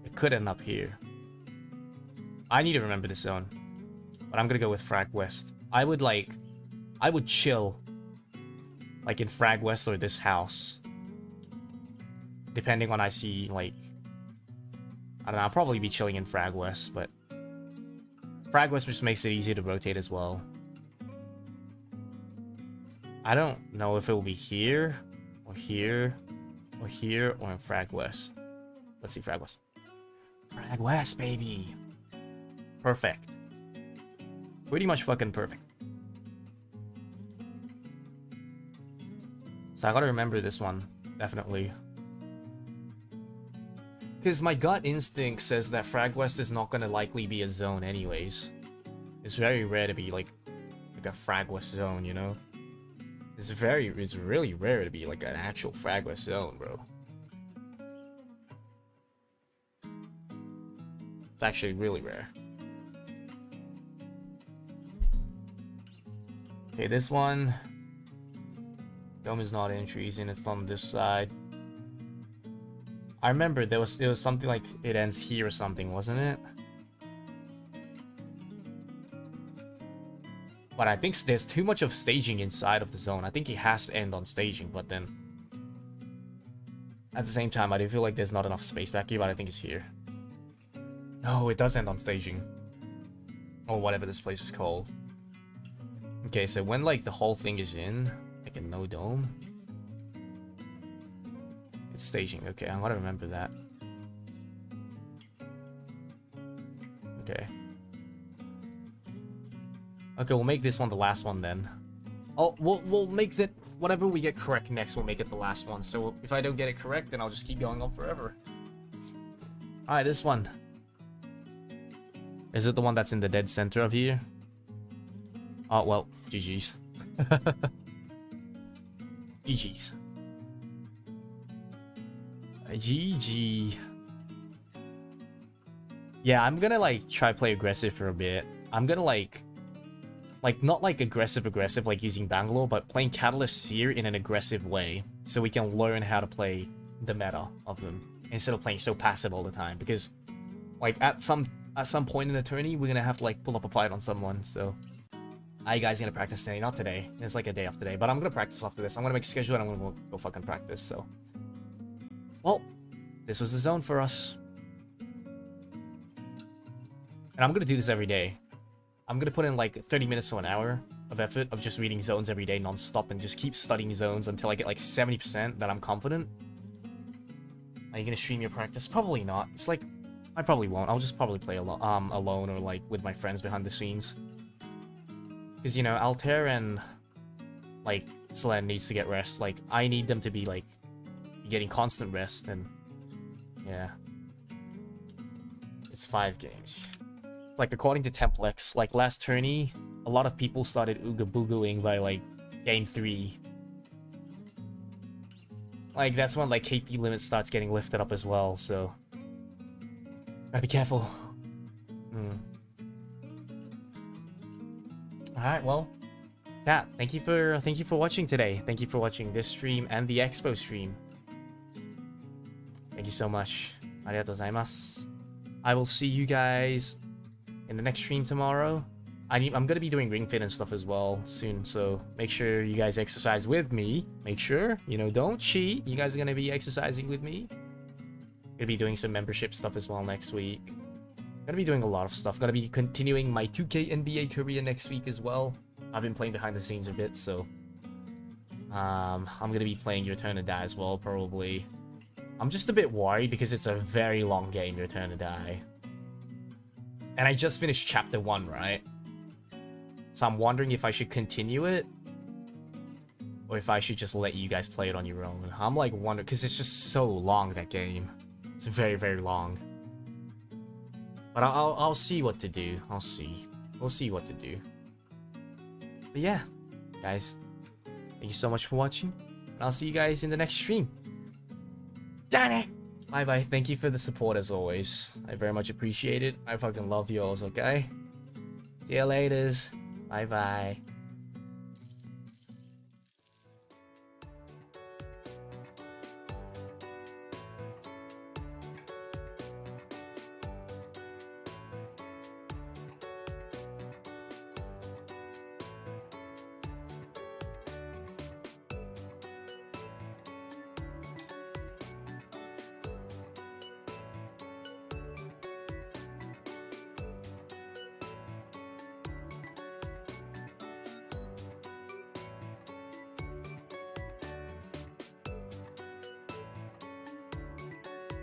It could end up here. I need to remember this zone, but I'm gonna go with Frag West. I would chill, like in Frag West or this house, depending on I see, like, I don't know, I'll probably be chilling in Frag West, but Frag West just makes it easier to rotate as well. I don't know if it will be here, or here, or here, or in Frag West. Let's see, Frag West. Frag West, baby! Perfect. Pretty much fucking perfect. So I gotta remember this one, definitely. Because my gut instinct says that Frag West is not gonna likely be a zone anyways. It's very rare to be like a Frag West zone, you know? It's really rare to be like an actual Frag West zone, bro. It's actually really rare. Okay, this one. Dome is not in, trees in, it's on this side. I remember it was something like it ends here or something, wasn't it? But I think there's too much of staging inside of the zone. I think it has to end on staging, but then at the same time, I do feel like there's not enough space back here, but I think it's here. No, it does end on staging. Or whatever this place is called. Okay, so when like the whole thing is in, like a no dome, it's staging. Okay, I want to remember that. Okay. Okay, we'll make this one the last one then. Oh, we'll make that whatever we get correct next. We'll make it the last one. So if I don't get it correct, then I'll just keep going on forever. All right, this one. Is it the one that's in the dead center of here? Oh well, GG's. GG's. GG. Yeah, I'm gonna like try play aggressive for a bit. I'm gonna like not like aggressive like using Bangalore, but playing Catalyst Seer in an aggressive way, so we can learn how to play the meta of them instead of playing so passive all the time. Because like at some point in the tourney, we're gonna have to like pull up a fight on someone. So, are you guys gonna practice today? Not today. It's like a day off today, but I'm gonna practice after this. I'm gonna make a schedule and I'm gonna go fucking practice. So, well, this was the zone for us, and I'm gonna do this every day. I'm gonna put in like 30 minutes to an hour of effort of just reading zones every day non-stop and just keep studying zones until I get like 70% that I'm confident. Are you gonna stream your practice? Probably not. It's like, I probably won't. I'll just probably play alone or like with my friends behind the scenes. Because, you know, Altair and like Selen needs to get rest. Like, I need them to be like getting constant rest, and yeah. It's 5 games. It's like, according to Templex, like last tourney, a lot of people started ooga boogooing by like game 3. Like, that's when like KP limit starts getting lifted up as well, so gotta be careful. Alright, well, yeah, thank you for watching today. Thank you for watching this stream and the expo stream. Thank you so much. Arigatou gozaimasu. I will see you guys in the next stream tomorrow. I'm gonna be doing ring fit and stuff as well soon, so make sure you guys exercise with me. Make sure, you know, don't cheat. You guys are gonna be exercising with me. Gonna be doing some membership stuff as well next week. Gonna be doing a lot of stuff. Gonna be continuing my 2K NBA career next week as well. I've been playing behind the scenes a bit, so I'm gonna be playing Your Turn to Die as well, probably. I'm just a bit worried because it's a very long game, Your Turn to Die. And I just finished chapter 1, right? So I'm wondering if I should continue it, or if I should just let you guys play it on your own. I'm like wondering, because it's just so long, that game. It's very, very long. But I'll see what to do. I'll see. We'll see what to do. But yeah, guys, thank you so much for watching, and I'll see you guys in the next stream. Bye bye. Thank you for the support as always. I very much appreciate it. I fucking love you all, okay? See you laters. Bye bye.